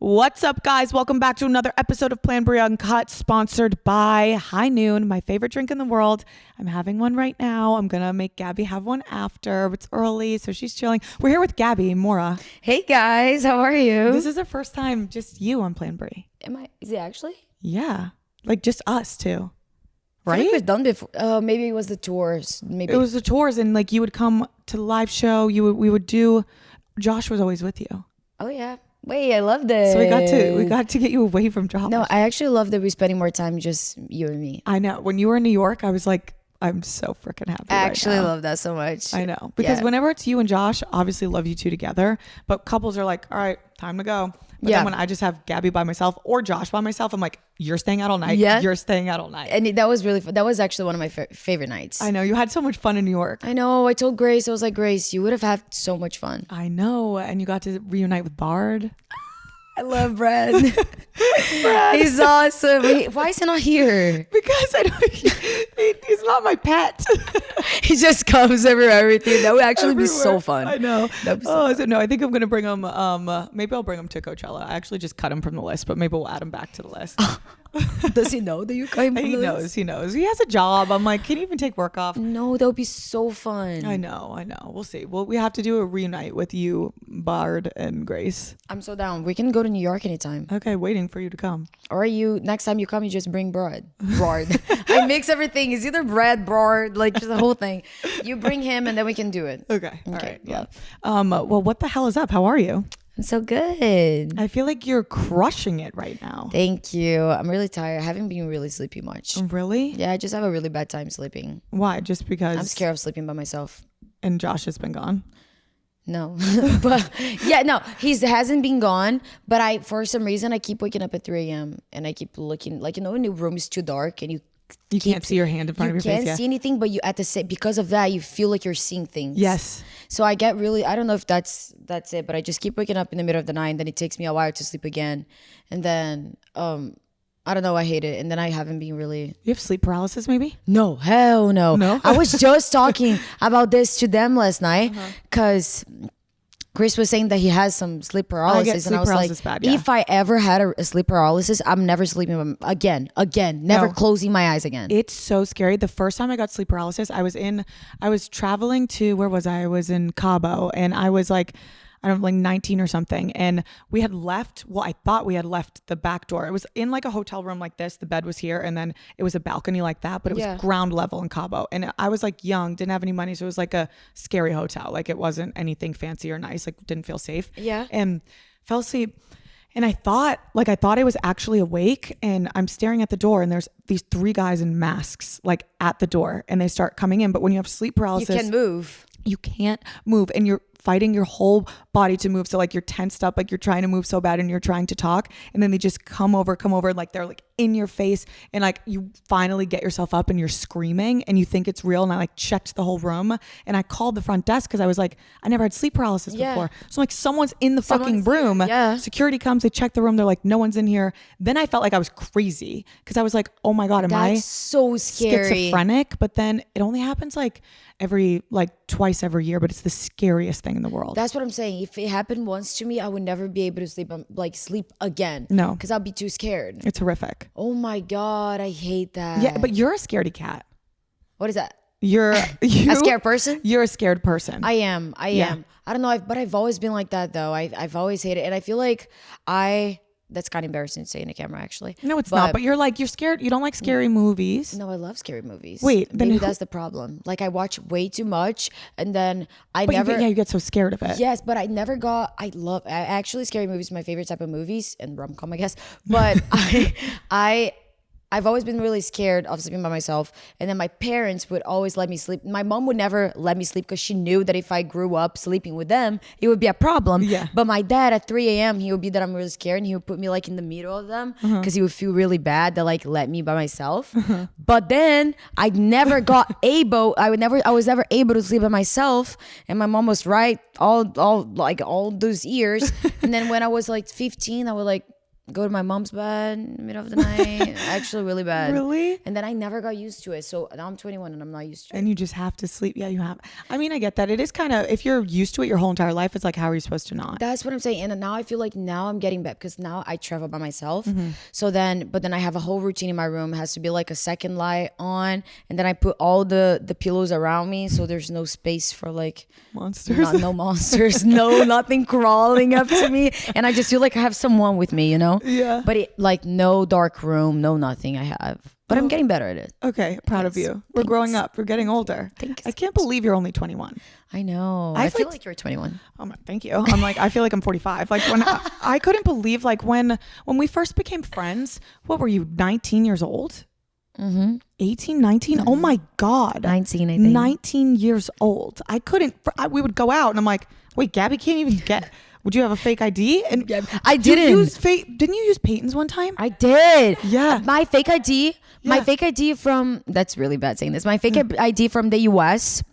What's up, guys? Welcome back to another episode of PlanBri Uncut, sponsored by High Noon, my favorite drink in the world. I'm having one right now. I'm going to make Gabi have one after. It's early, so she's chilling. We're here with Gabi Moura. Hey, guys. How are you? This is the first time just you on PlanBri. Is it actually? Yeah. Like just us two. Right? Right? I think we've done before. Maybe it was the tours. Maybe it was the tours, and like you would come to the live show. We would do. Josh was always with you. Oh, yeah. Wait, I love this. So we got to get you away from Josh. No, I actually love that we're spending more time just you and me. I know. When you were in New York, I was like, I'm so freaking happy. I actually love that so much. I know. Because whenever it's you and Josh, obviously love you two together. But couples are like, all right, time to go. But then when I just have Gabi by myself or Josh by myself, I'm like, you're staying out all night. Yeah. You're staying out all night. And that was really fun. That was actually one of my favorite nights. I know. You had so much fun in New York. I know. I told Grace, I was like, Grace, you would have had so much fun. I know. And you got to reunite with Bard. I love Brad. He's awesome. Why is he not here? Because he's not my pet. He just comes everything. That would actually be so fun. I know. No, I think I'm gonna bring him. Maybe I'll bring him to Coachella. I actually just cut him from the list, but maybe we'll add him back to the list. Does he know that you cut him from the list? He knows. He has a job. I'm like, can he even take work off? No, that would be so fun. I know. We'll see. Well, we have to do a reunite with you, Bard, and Grace. I'm so down. We can go to New York anytime. Okay, waiting for you to come. Or next time you come, you just bring Brad. I mix everything. It's either Brad, Bard, like just the whole thing. You bring him and then we can do it. Okay. All right. Yeah. Well, what the hell is up? How are you? I'm so good. I feel like you're crushing it right now. Thank you. I'm really tired. I haven't been really sleepy much. Really? Yeah, I just have a really bad time sleeping. Why? Just because? I'm scared of sleeping by myself. And Josh has been gone? No. But yeah, no, he hasn't been gone. But for some reason, I keep waking up at 3 a.m. and I keep looking, like, when the room is too dark and you can't see your hand in front of your face. You can't see anything, but because of that, you feel like you're seeing things. Yes. So I get really, I don't know if that's it, but I just keep waking up in the middle of the night, and then it takes me a while to sleep again. And then, I don't know, I hate it. And then I haven't been really. You have sleep paralysis maybe? No, hell no. No? I was just talking about this to them last night because Chris was saying that he has some sleep paralysis. And I was like, bad, yeah. If I ever had a sleep paralysis, I'm never sleeping again, never closing my eyes again. It's so scary. The first time I got sleep paralysis, I was traveling to, where was I? I was in Cabo, and I was like, I don't know, like 19 or something. And we had left, I thought we had left the back door. It was in like a hotel room like this. The bed was here, and then it was a balcony like that, but it was ground level in Cabo. And I was like young, didn't have any money. So it was like a scary hotel. Like it wasn't anything fancy or nice. Like didn't feel safe. Yeah. And fell asleep. And I thought I was actually awake, and I'm staring at the door, and there's these 3 guys in masks like at the door, and they start coming in. But when you have sleep paralysis, you can move. You can't move, and you're fighting your whole body to move. So like you're tensed up, like you're trying to move so bad, and you're trying to talk, and then they just come over, like they're like in your face, and like you finally get yourself up and you're screaming and you think it's real. And I like checked the whole room, and I called the front desk because I was like, I never had sleep paralysis before. So like someone's in the fucking room. Yeah. Security comes, they check the room, they're like, no one's in here. Then I felt like I was crazy because I was like, oh my God, am I so scary? Schizophrenic? But then it only happens like twice every year, but it's the scariest thing in the world. That's what I'm saying. If it happened once to me, I would never be able to sleep again. No, because I'll be too scared. It's horrific. Oh my God, I hate that. Yeah, but you're a scaredy cat. What is that? You're a scared person? You're a scared person. I am. I don't know, but I've always been like that though. I've always hated it, and I feel like that's kind of embarrassing to say in a camera, actually. No, it's not. But you're scared. You don't like scary movies. No, I love scary movies. Wait, maybe that's the problem. Like I watch way too much, and then you get so scared of it. Yes, but actually scary movies are my favorite type of movies, and rom-com, I guess. But I've always been really scared of sleeping by myself. And then my parents would always let me sleep. My mom would never let me sleep because she knew that if I grew up sleeping with them, it would be a problem. Yeah. But my dad at 3 a.m., he would be that I'm really scared, and he would put me like in the middle of them because he would feel really bad that like let me by myself. But then I never got able, I was never able to sleep by myself. And my mom was right all those years. And then when I was like 15, I would like, go to my mom's bed in the middle of the night. Actually, really bad. Really? And then I never got used to it. So now I'm 21 and I'm not used to it. And you just have to sleep. Yeah, you have. I mean, I get that. It is kind of, if you're used to it your whole entire life, it's like, how are you supposed to not? That's what I'm saying. And now I feel like now I'm getting back because now I travel by myself. So then, but then I have a whole routine in my room. It has to be like a second light on. And then I put all the pillows around me. So there's no space for like Monsters. no monsters, nothing crawling up to me. And I just feel like I have someone with me, you know? Yeah. But it, like no dark room, no nothing I have. But I'm getting better at it. Okay, proud of you. We're growing up. We're getting older. Thanks. I can't believe you're only 21. I know. I I feel like- like you're 21. Oh my, thank you. I'm like, I feel like I'm 45. Like when I couldn't believe like when we first became friends, what were you, 19 years old? 18, 19? Oh my God. 19, I think. 19 years old. I couldn't, we would go out and I'm like, wait, Gabby can't even get, would you have a fake ID? And I didn't. Didn't you use Peyton's one time? I did. Yeah. My fake ID. My Yeah. fake ID from, that's really bad saying this. My fake ID from the US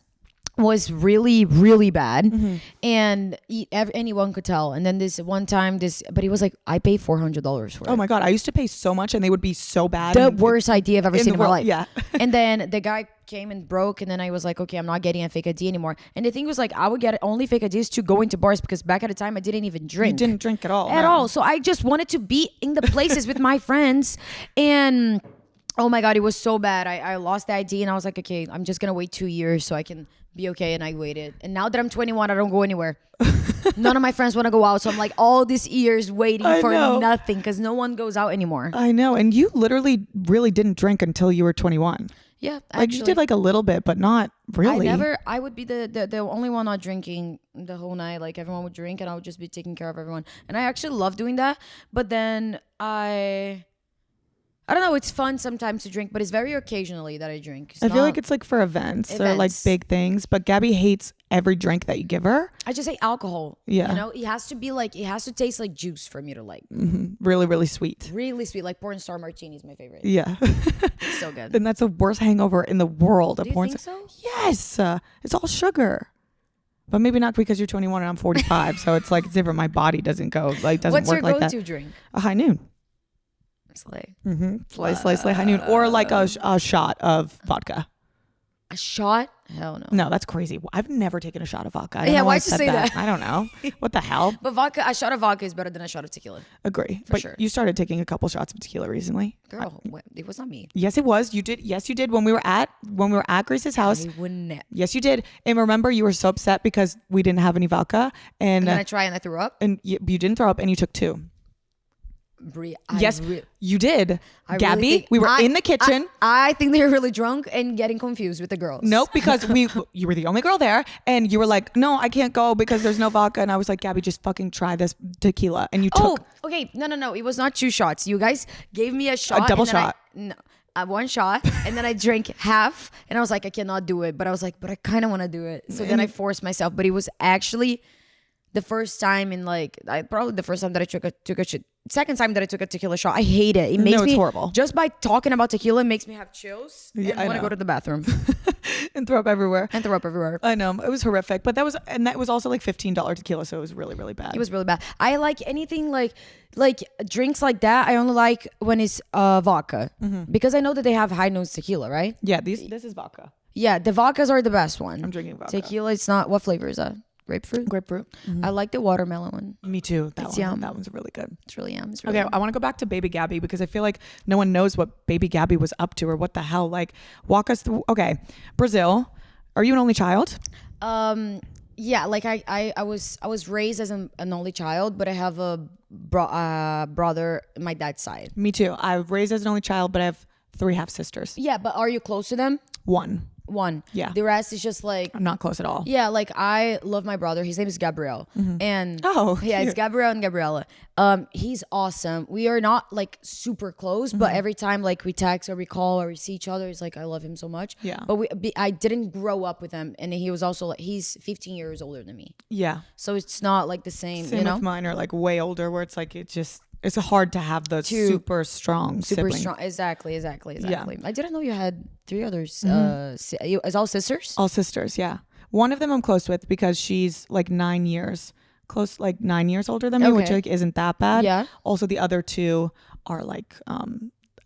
was really, really bad. And anyone could tell. And then this one time, but he was like, I paid $400 for it. Oh my God. I used to pay so much and they would be so bad. The and- worst idea I've ever in seen the in my world, life. yeah. And then the guy came and broke, and then I was like, okay, I'm not getting a fake ID anymore. And the thing was like, I would get only fake IDs to go into bars because back at the time I didn't even drink. You didn't drink at all. At no. all. So I just wanted to be in the places with my friends. And oh my God, it was so bad. I lost the ID and I was like, okay, I'm just going to wait 2 years so I can be okay. And I waited. And now that I'm 21, I don't go anywhere. None of my friends want to go out. So I'm like all these years waiting for know. nothing because no one goes out anymore. I know. And you literally really didn't drink until you were 21. Yeah. Like Actually, you did like a little bit, but not really. I would be the only one not drinking the whole night. Like everyone would drink and I would just be taking care of everyone. And I actually love doing that. But then I don't know. It's fun sometimes to drink, but it's very occasionally that I drink. I feel like it's like for events or like Events. big things. But Gabby hates every drink that you give her. I just say alcohol. Yeah. You know, it has to be like, it has to taste like juice for me to like. Really, really sweet. Really sweet. Like porn star martini is my favorite. Yeah. It's so good. And that's the worst hangover in the world. Do you think so? Yes. It's all sugar. But maybe not because you're 21 and I'm 45. So it's like it's different. My body doesn't go, like doesn't What's work your like that. go-to drink? A high noon. Slay. Slay, high noon. Or like a shot of vodka. A shot? Hell no. No, that's crazy. I've never taken a shot of vodka. I don't Yeah, know why I why'd you said say that? I don't know. What the hell? But vodka, a shot of vodka is better than a shot of tequila. Agree. For But sure. you started taking a couple shots of tequila recently. Girl, it was not me. Yes, it was. You did. Yes, you did. When we were at Grace's house. I wouldn't. Yes, you did. And remember, you were so upset because we didn't have any vodka, And then I tried and I threw up. and you didn't throw up, and you took two. Brie, Yes, you did. I really Gabby, think- we were in the kitchen. I think they were really drunk and getting confused with the girls. Nope, because you were the only girl there, and you were like, "No, I can't go because there's no vodka." And I was like, "Gabby, just fucking try this tequila." And you Oh, took okay. No. It was not 2 shots. You guys gave me a shot. double and then shot. No, one shot, and then I drank half, and I was like, I cannot do it. But I was like, but I kind of want to do it. So then I forced myself. But it was actually the first time in like, probably the first time that I took a shot. Second time that I took a tequila shot. I hate it. It makes it's me horrible. Just by talking about tequila, it makes me have chills Yeah, I and want to know. go to the bathroom and throw up everywhere. and throw up everywhere. I know, it was horrific, but that was also like $15 tequila, so it was really, really bad. It was really bad. I like anything like drinks like that. I only like when it's vodka because I know that they have high nose tequila, right? Yeah, this is vodka. Yeah, the vodkas are the best one. I'm drinking vodka. Tequila, it's not. What flavor is that? Grapefruit. Grapefruit. I like the watermelon one. Me too. It's yum. That one's really good. It's really yum. It's really Okay, I want to go back to Baby Gabby because I feel like no one knows what Baby Gabby was up to or what the hell. Like, walk us through. Okay, Brazil. Are you an only child? Yeah, like I was raised as an only child, but I have a brother on my dad's side. Me too. I was raised as an only child, but I have 3 half sisters. Yeah, but are you close to them? One. Yeah. The rest is just like. I'm not close at all. Yeah, like I love my brother. His name is Gabriel. And Oh, yeah, it's cute. Gabriel and Gabriela. He's awesome. We are not like super close, but every time like we text or we call or we see each other, it's like I love him so much. Yeah. But I didn't grow up with him, and he was also like he's 15 years older than me, Yeah. so it's not like the same. Same you know, with mine are like way older where it's like it's hard to have the super strong super sibling. strong. Exactly. I didn't know you had 3 others. Is all sisters? All sisters, yeah. One of them I'm close with because she's like 9 years close, like 9 years older than me, which Okay. like isn't that bad. Yeah. Also, the other two are like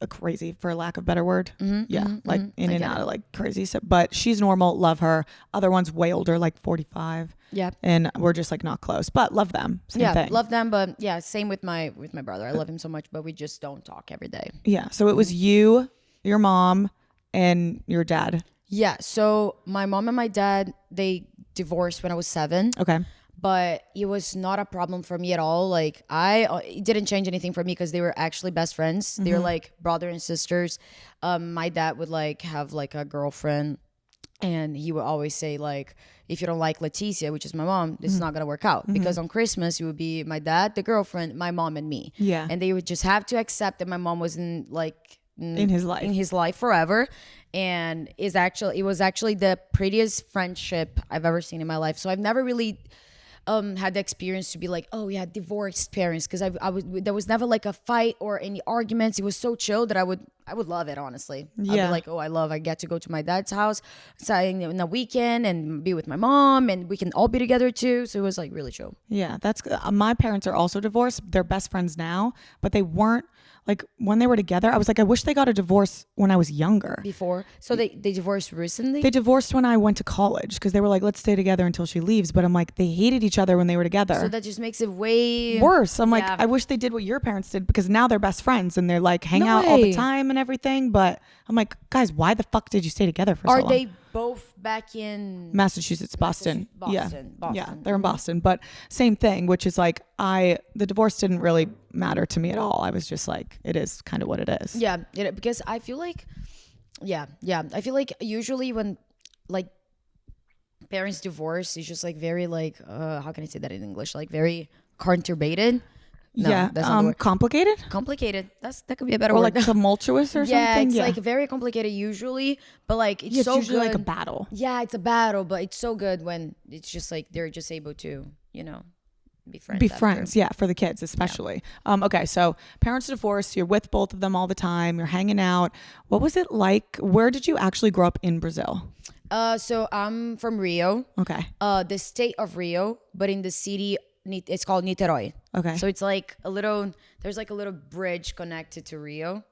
a crazy, for lack of a better word. Like in I and get out it. of like crazy. So, but she's normal, love her. Other one's way older, like 45. Yeah. And we're just like not close, but love them. Same thing. Love them, but yeah, same with my brother. I love him so much, but we just don't talk every day. Yeah. So it was you, your mom, and your dad. Yeah. So my mom and my dad, they divorced when I was 7. Okay. But it was not a problem for me at all. Like it didn't change anything for me because they were actually best friends. They were like brother and sisters. My dad would like have like a girlfriend, and he would always say like, if you don't like Leticia, which is my mom, this is not gonna work out, because on Christmas it would be my dad, the girlfriend, my mom, and me. Yeah. And they would just have to accept that my mom wasn't like In his life forever. And it was actually the prettiest friendship I've ever seen in my life. So I've never really had the experience to be like, oh yeah, divorced parents, because there was never like a fight or any arguments. It was so chill that I would love it, honestly. I'd be like, oh, I get to go to my dad's house in the weekend and be with my mom, and we can all be together too. So it was like really chill. Yeah, that's my parents are also divorced. They're best friends now, but they weren't like when they were together. I was like, I wish they got a divorce when I was younger. Before, so they divorced recently. They divorced when I went to college because they were like, let's stay together until she leaves. But I'm like, they hated each other when they were together. So that just makes it way worse. I'm like, Yeah. I wish they did what your parents did, because now they're best friends and they're like hang No out all the way. time and everything. But I'm like, guys, why the fuck did you stay together for so Are long? they both back in Massachusetts, Boston. Boston. Yeah, they're in Boston. But same thing, which is like the divorce didn't really matter to me at all. I was just like, it is kind of what it is. Yeah, because I feel like, I feel like usually when like parents divorce, it's just like very like, how can I say that in English? Like very conturbated. No, yeah, that's not the word. complicated Complicated. That could be a better or word. like tumultuous or Yeah, something. it's like very complicated usually, but like it's so usually good. like a battle. Yeah, it's a battle, but it's so good when it's just like they're just able to, be friends. Be after. friends, yeah, for the kids especially. Okay, so parents divorced, you're with both of them all the time, you're hanging out. What was it like? Where did you actually grow up in Brazil? So I'm from Rio. Okay. The state of Rio, but in the city, it's called Niterói. Okay. So it's like there's like a little bridge connected to Rio.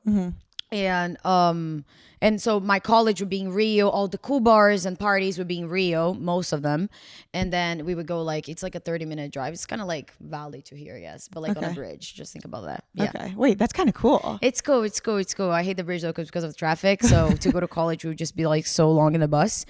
And so my college would be in Rio. All the cool bars and parties would be in Rio, most of them. And then we would go it's like a 30-minute drive. It's kind of like Valley to here, yes, but like on a bridge. Just think about that. Yeah. Okay. Wait, that's kind of cool. It's cool. I hate the bridge though because of traffic. So to go to college, we would just be like so long in the bus.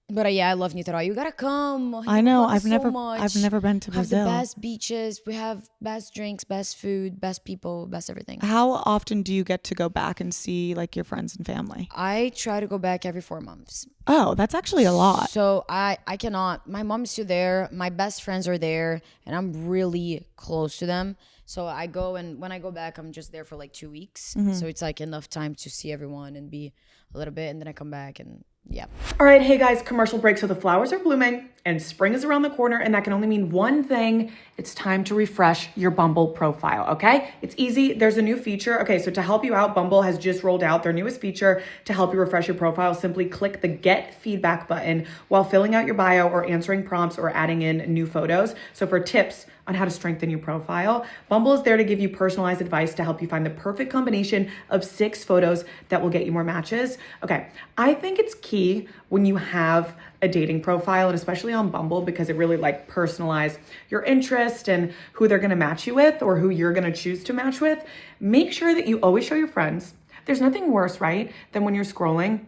But yeah, I love Niterói. You gotta come. I know. I've I've never been to have Brazil. the best beaches. We have best drinks, best food, best people, best everything. How often do you get to go back and see like your friends and family? I try to go back every 4 months. Oh, that's actually a lot. So I cannot. My mom's still there. My best friends are there, and I'm really close to them. So I go, and when I go back, I'm just there for like 2 weeks. So it's like enough time to see everyone and be a little bit, and then I come back and. Yeah. All right, hey guys, commercial break. So the flowers are blooming and spring is around the corner, and that can only mean one thing. It's time to refresh your Bumble profile, okay? It's easy. There's a new feature. Okay, so to help you out, Bumble has just rolled out their newest feature to help you refresh your profile. Simply click the Get Feedback button while filling out your bio or answering prompts or adding in new photos. So for tips on how to strengthen your profile, Bumble is there to give you personalized advice to help you find the perfect combination of 6 photos that will get you more matches. Okay, I think it's key when you have a dating profile, and especially on Bumble, because it really like personalize your interest and who they're gonna match you with or who you're gonna choose to match with. Make sure that you always show your friends. There's nothing worse, right, than when you're scrolling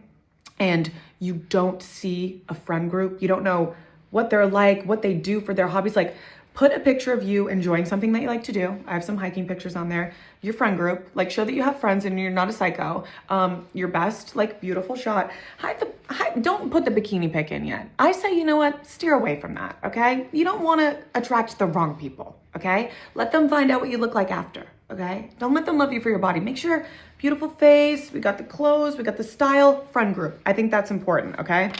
and you don't see a friend group. You don't know what they're like, what they do for their hobbies. Like, put a picture of you enjoying something that you like to do. I have some hiking pictures on there. Your friend group, like show that you have friends and you're not a psycho. Your best, like beautiful shot. Don't put the bikini pic in yet. I say, you know what? Steer away from that, okay? You don't want to attract the wrong people, okay? Let them find out what you look like after, okay? Don't let them love you for your body. Make sure beautiful face, we got the clothes, we got the style, friend group. I think that's important, okay?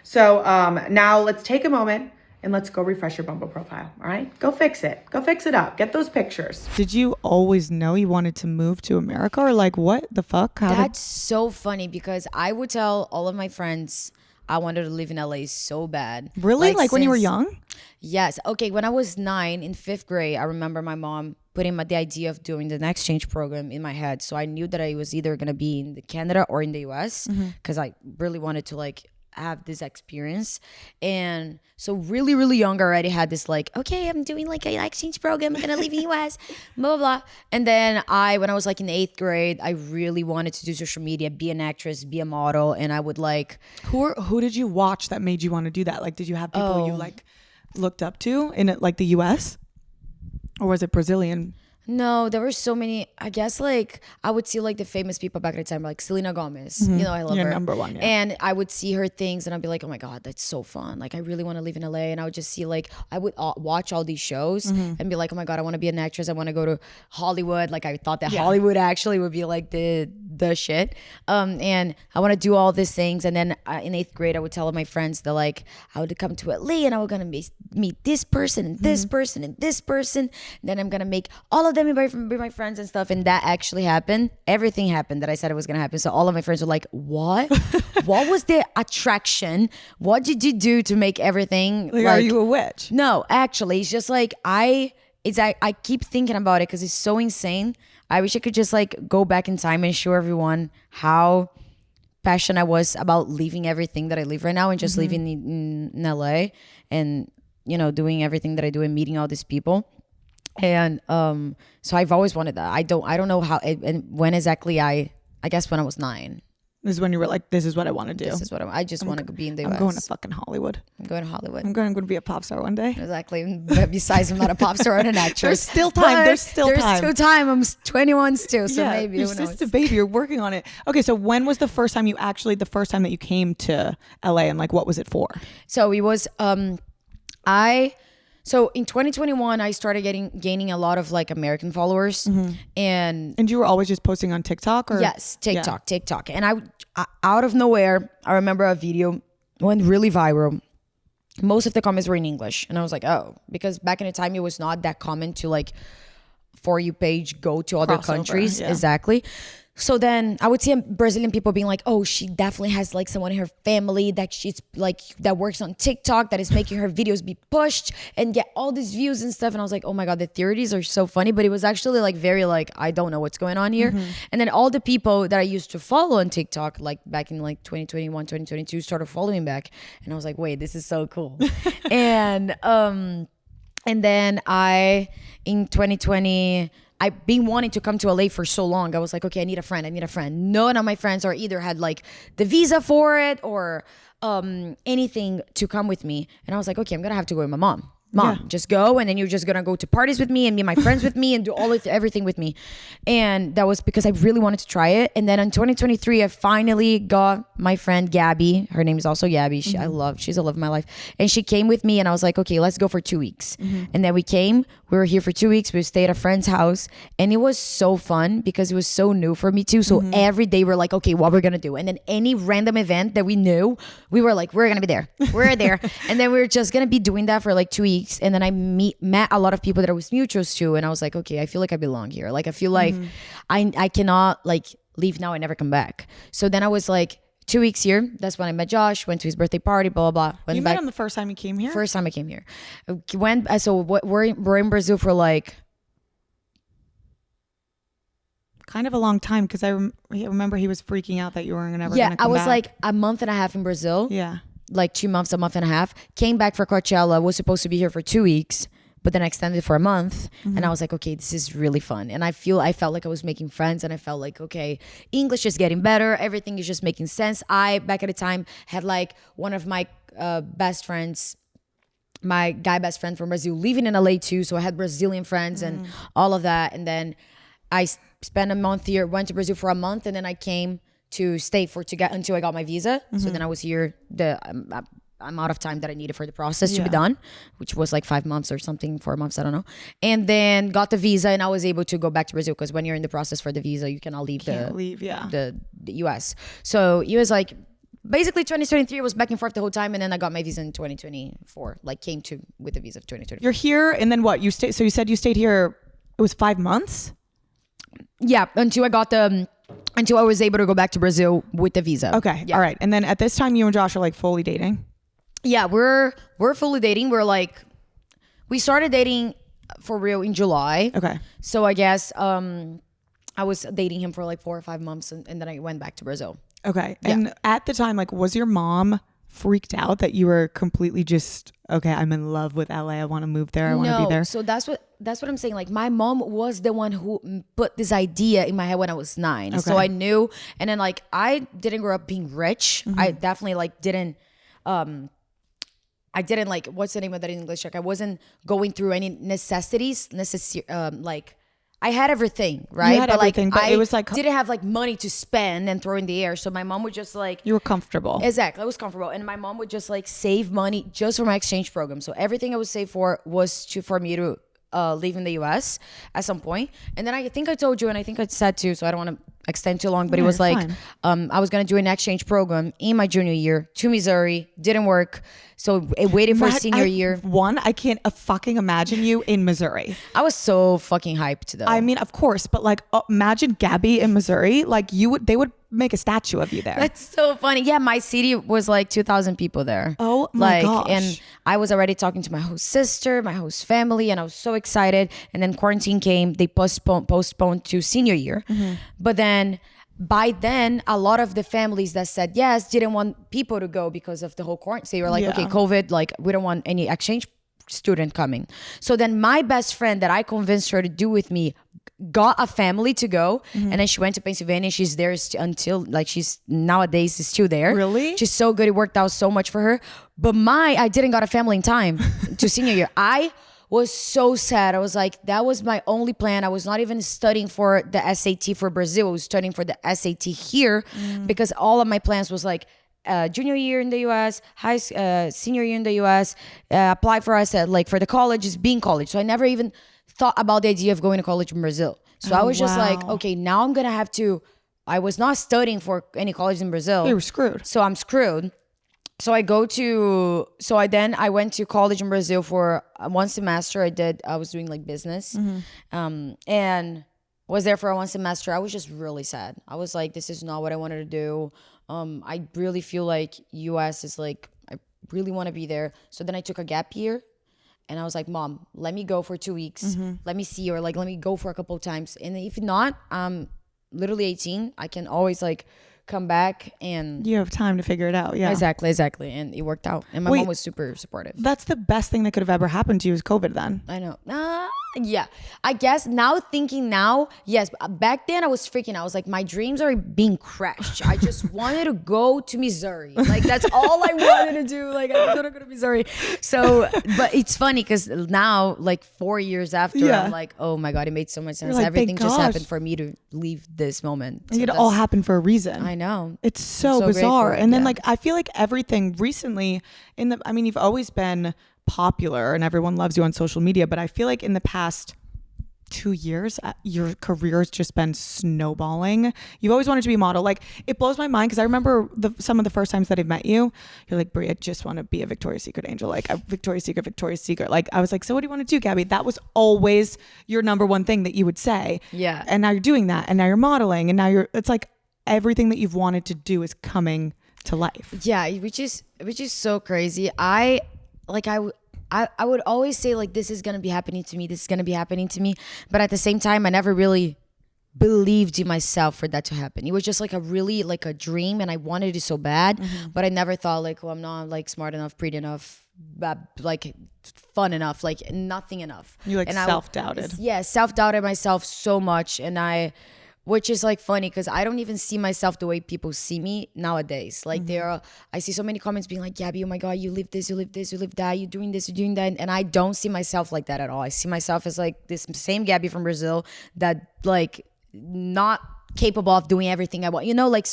So now let's take a moment and let's go refresh your Bumble profile, all right? Go fix it. Go fix it up. Get those pictures. Did you always know you wanted to move to America, or like what the fuck? That's so funny because I would tell all of my friends I wanted to live in LA so bad. Really? Like when you were young? Yes. Okay. When I was 9 in 5th grade, I remember my mom putting the idea of doing the exchange program in my head. So I knew that I was either going to be in Canada or in the US because I really wanted to like have this experience. And so really, really young, I already had this like, okay, I'm doing like an exchange program. I'm going to live in the US, blah, blah, blah. And then when I was like in 8th grade, I really wanted to do social media, be an actress, be a model. And I would like... Who did you watch that made you want to do that? Like, did you have people you like looked up to in it, like the US? Or was it Brazilian? No, there were so many. I guess like I would see like the famous people back at the time, like Selena Gomez. You know, I love Your her. number one, yeah. And I would see her things, and I'd be like, oh my god, that's so fun. Like I really want to live in LA. And I would just see like I would watch all these shows and be like, oh my god, I want to be an actress. I want to go to Hollywood. Like I thought that Hollywood actually would be like the shit. And I want to do all these things. And then in 8th grade, I would tell my friends that like I would come to LA and I was gonna meet this person and this person and this person. Then I'm gonna make all of them be my friends and stuff. And that actually happened. Everything happened that I said it was gonna happen. So all of my friends were like, what? What was the attraction? What did you do to make everything Like are you a witch? No, actually, it's just like I keep thinking about it because it's so insane. I wish I could just like go back in time and show everyone how passionate I was about leaving everything that I live right now and just living in LA and, you know, doing everything that I do and meeting all these people. And so I've always wanted that. I don't know how and when exactly I guess when I was 9. This is when you were like, this is what I want to do. This is what I just want to be in the US. I'm going to fucking Hollywood. I'm going to Hollywood. I'm going to be a pop star one day. Exactly. But besides, I'm not a pop star or an actress. There's still time. There's still time. I'm 21 still, so maybe. You're just a baby. You're working on it. Okay, so when was the first time that you came to LA and like what was it for? So it was So in 2021, I started gaining a lot of like American followers, and you were always just posting on TikTok, or yes, TikTok, and I out of nowhere, I remember a video went really viral. Most of the comments were in English, and I was like, oh, because back in the time it was not that common to like For You page go to other countries, exactly. So then I would see Brazilian people being like, oh, she definitely has like someone in her family that she's like, that works on TikTok, that is making her videos be pushed and get all these views and stuff. And I was like, oh my God, the theories are so funny. But it was actually like very like, I don't know what's going on here. And then all the people that I used to follow on TikTok, like back in like 2021, 2022, started following back. And I was like, wait, this is so cool. And then in 2020, I've been wanting to come to LA for so long. I was like, okay, I need a friend. None of my friends are either had like the visa for it or anything to come with me. And I was like, okay, I'm going to have to go with my mom. Just go, and then you're just gonna go to parties with me and be my friends with me and do everything with me. And that was because I really wanted to try it. And then in 2023, I finally got my friend Gabi. Her name is also Gabi. She's a love of my life. And she came with me, and I was like, okay, let's go for 2 weeks. And then we were here for 2 weeks. We stayed at a friend's house, and it was so fun because it was so new for me too. So every day we're like, okay, what we're gonna do? And then any random event that we knew, we were like, we're gonna be there. We're there. And then we were just gonna be doing that for like 2 weeks. And then I met a lot of people that I was mutuals to, and I was like, okay, I feel like I belong here. Like I feel like I cannot like leave now and never come back. So then I was like 2 weeks here. That's when I met Josh, went to his birthday party, blah blah blah. You met him the first time you came here? First time I came here. We're in Brazil for like kind of a long time, because I remember he was freaking out that you weren't never gonna come I was back. like a month and a half in Brazil. Yeah. Like 2 months, a month and a half. Came back for Coachella, was supposed to be here for 2 weeks, but then I extended for a month. And I was like, okay, this is really fun. And I felt like I was making friends, and I felt like, okay, English is getting better. Everything is just making sense. Back at the time, had like one of my best friends, my guy best friend from Brazil, living in LA too. So I had Brazilian friends and all of that. And then I spent a month here, went to Brazil for a month, and then I came to stay until I got my visa. So then I was here the amount of time that I needed for the process to be done, which was like 5 months or something, 4 months, I don't know. And then got the visa, and I was able to go back to Brazil, because when you're in the process for the visa, you cannot leave the US. So it was like basically 2023 was back and forth the whole time, and then I got my visa in 2024. Like came to with the visa of 2024. You're here, and then what? So you said you stayed here. It was 5 months. Yeah, until I got the until I was able to go back to Brazil with the visa. Okay. Yeah. All right. And then at this time, you and Josh are like fully dating. Yeah, we're fully dating. We're like, we started dating for real in July. Okay. So I guess I was dating him for like 4 or 5 months, and then I went back to Brazil. Okay. And at the time, like, was your mom freaked out that you were completely just, okay, I'm in love with LA. I want to move there. I want to be there. So that's what I'm saying. Like, my mom was the one who put this idea in my head when I was 9. So I knew. And then like, I didn't grow up being rich. I definitely like didn't like, what's the name of that in English? Like, I wasn't going through any necessities, like I had everything, right? You had everything, but it was like, didn't have like money to spend and throw in the air. So my mom would just like, you were comfortable. Exactly, I was comfortable, and my mom would just like save money just for my exchange program. So everything I would save for was for me to live in the US at some point. And then I think I told you, and I think I said too, so I don't want to extend too long, but it was like I was gonna do an exchange program in my junior year to Missouri. Didn't work, so I waited for senior year. I can't fucking imagine you in Missouri. I was so fucking hyped though. I mean, of course, but like, imagine Gabi in Missouri. Like, they would make a statue of you there. That's so funny. Yeah, my city was like 2,000 people there. Oh my gosh. And I was already talking to my host sister, my host family, and I was so excited. And then quarantine came. They postponed to senior year. But then by then, a lot of the families that said yes didn't want people to go because of the whole quarantine. So they were like, okay, COVID, like, we don't want any exchange student coming. So then my best friend that I convinced her to do with me got a family to go, and then she went to Pennsylvania. She's there until like, she's nowadays is still there. Really? She's so good. It worked out so much for her. But I didn't got a family in time to senior year. I was so sad. I was like, that was my only plan. I was not even studying for the SAT for Brazil. I was studying for the SAT here because all of my plans was like, junior year in the US, senior year in the US, apply for us at like for the colleges, being college. So I never even thought about the idea of going to college in Brazil. So I was just like, okay, now I'm gonna have to. I was not studying for any college in Brazil. You were screwed. So I'm screwed. So I went to college in Brazil for 1 semester. I was doing like business, and was there for 1 semester. I was just really sad. I was like, this is not what I wanted to do. I really feel like US is like, I really want to be there. So then I took a gap year. And I was like, Mom, let me go for 2 weeks. Let me see, or like, let me go for a couple of times. And if not, I'm literally 18. I can always like come back, and you have time to figure it out. Yeah, exactly. And it worked out. And my mom was super supportive. That's the best thing that could have ever happened to you is COVID then. I know. Yeah. I guess thinking now, yes. Back then I was freaking out. I was like, my dreams are being crushed. I just wanted to go to Missouri. Like, that's all I wanted to do. Like, I want to go to Missouri. So, but it's funny because now, like 4 years after, I'm like, oh my God, it made so much sense. Like, everything just happened for me to leave this moment. So it all happened for a reason. I know. It's so bizarre. And then like, I feel like everything recently you've always been popular and everyone loves you on social media, but I feel like in the past 2 years, your career's just been snowballing. You've always wanted to be a model. Like, it blows my mind because I remember some of the first times that I've met you, you're like, Bri, I just want to be a Victoria's Secret angel. Like, a Victoria's Secret. Like, I was like, so what do you want to do, Gabi? That was always your number one thing that you would say. Yeah. And now you're doing that, and now you're modeling, and now it's like everything that you've wanted to do is coming to life. Yeah, which is so crazy. I would always say like, this is gonna be happening to me. This is gonna be happening to me. But at the same time, I never really believed in myself for that to happen. It was just like a dream, and I wanted it so bad. But I never thought like, I'm not like smart enough, pretty enough, like fun enough, like nothing enough. You like self-doubted. Self-doubted myself so much, and which is like funny because I don't even see myself the way people see me nowadays. Like I see so many comments being like, Gabi, oh my God, you live this, you live this, you live that, you're doing this, you're doing that. And I don't see myself like that at all. I see myself as like this same Gabi from Brazil that like not capable of doing everything I want, like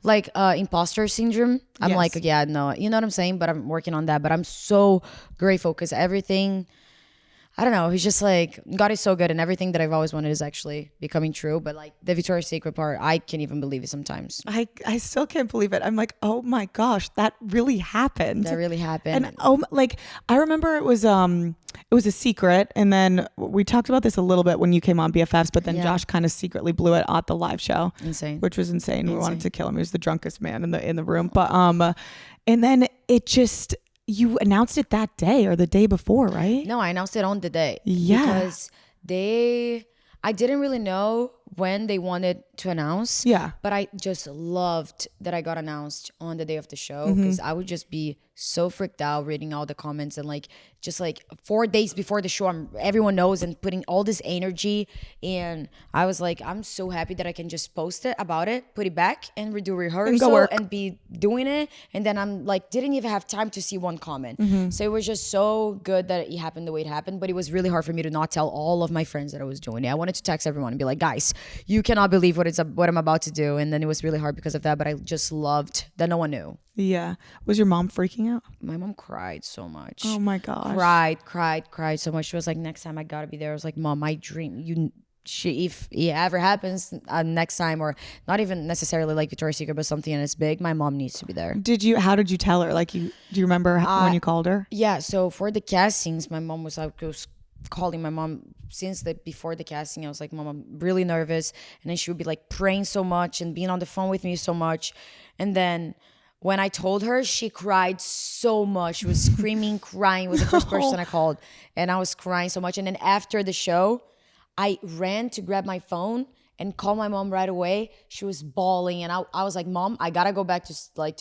like imposter syndrome. I'm like, yeah, no, you know what I'm saying? But I'm working on that. But I'm so grateful because everything I don't know. He's just like, God is so good, and everything that I've always wanted is actually becoming true. But like the Victoria's Secret part, I can't even believe it sometimes. I still can't believe it. I'm like, oh my gosh, that really happened. That really happened. And like I remember it was a secret, and then we talked about this a little bit when you came on BFFs, but then Josh kind of secretly blew it at the live show. Insane. Which was insane. We wanted to kill him. He was the drunkest man in the room. But and then it just, you announced it that day or the day before, right? No, I announced it on the day. Yeah. Because I didn't really know when they wanted to announce. Yeah. But I just loved that I got announced on the day of the show, because I would just be so freaked out reading all the comments, and like just like 4 days before the show, everyone knows, and putting all this energy. And I was like, I'm so happy that I can just post it about it, put it back, and redo rehearsal and be doing it. And then I'm like, didn't even have time to see one comment. So it was just so good that it happened the way it happened. But it was really hard for me to not tell all of my friends that I was doing it. I wanted to text everyone and be like, guys, you cannot believe what I'm about to do. And then it was really hard because of that. But I just loved that no one knew. Yeah. Was your mom freaking out? My mom cried so much. Oh my gosh. Cried so much. She was like, next time I gotta be there. I was like, Mom, my dream, if it ever happens next time, or not even necessarily like Victoria's Secret, but something and it's big, my mom needs to be there. How did you tell her? Like, do you remember when you called her? Yeah. So for the castings, my mom was calling my mom before the casting. I was like, Mom, I'm really nervous. And then she would be like praying so much and being on the phone with me so much. And then when I told her, she cried so much. She was screaming, crying. It was the first person I called. And I was crying so much. And then after the show, I ran to grab my phone and call my mom right away. She was bawling. And I was like, Mom, I got to go back to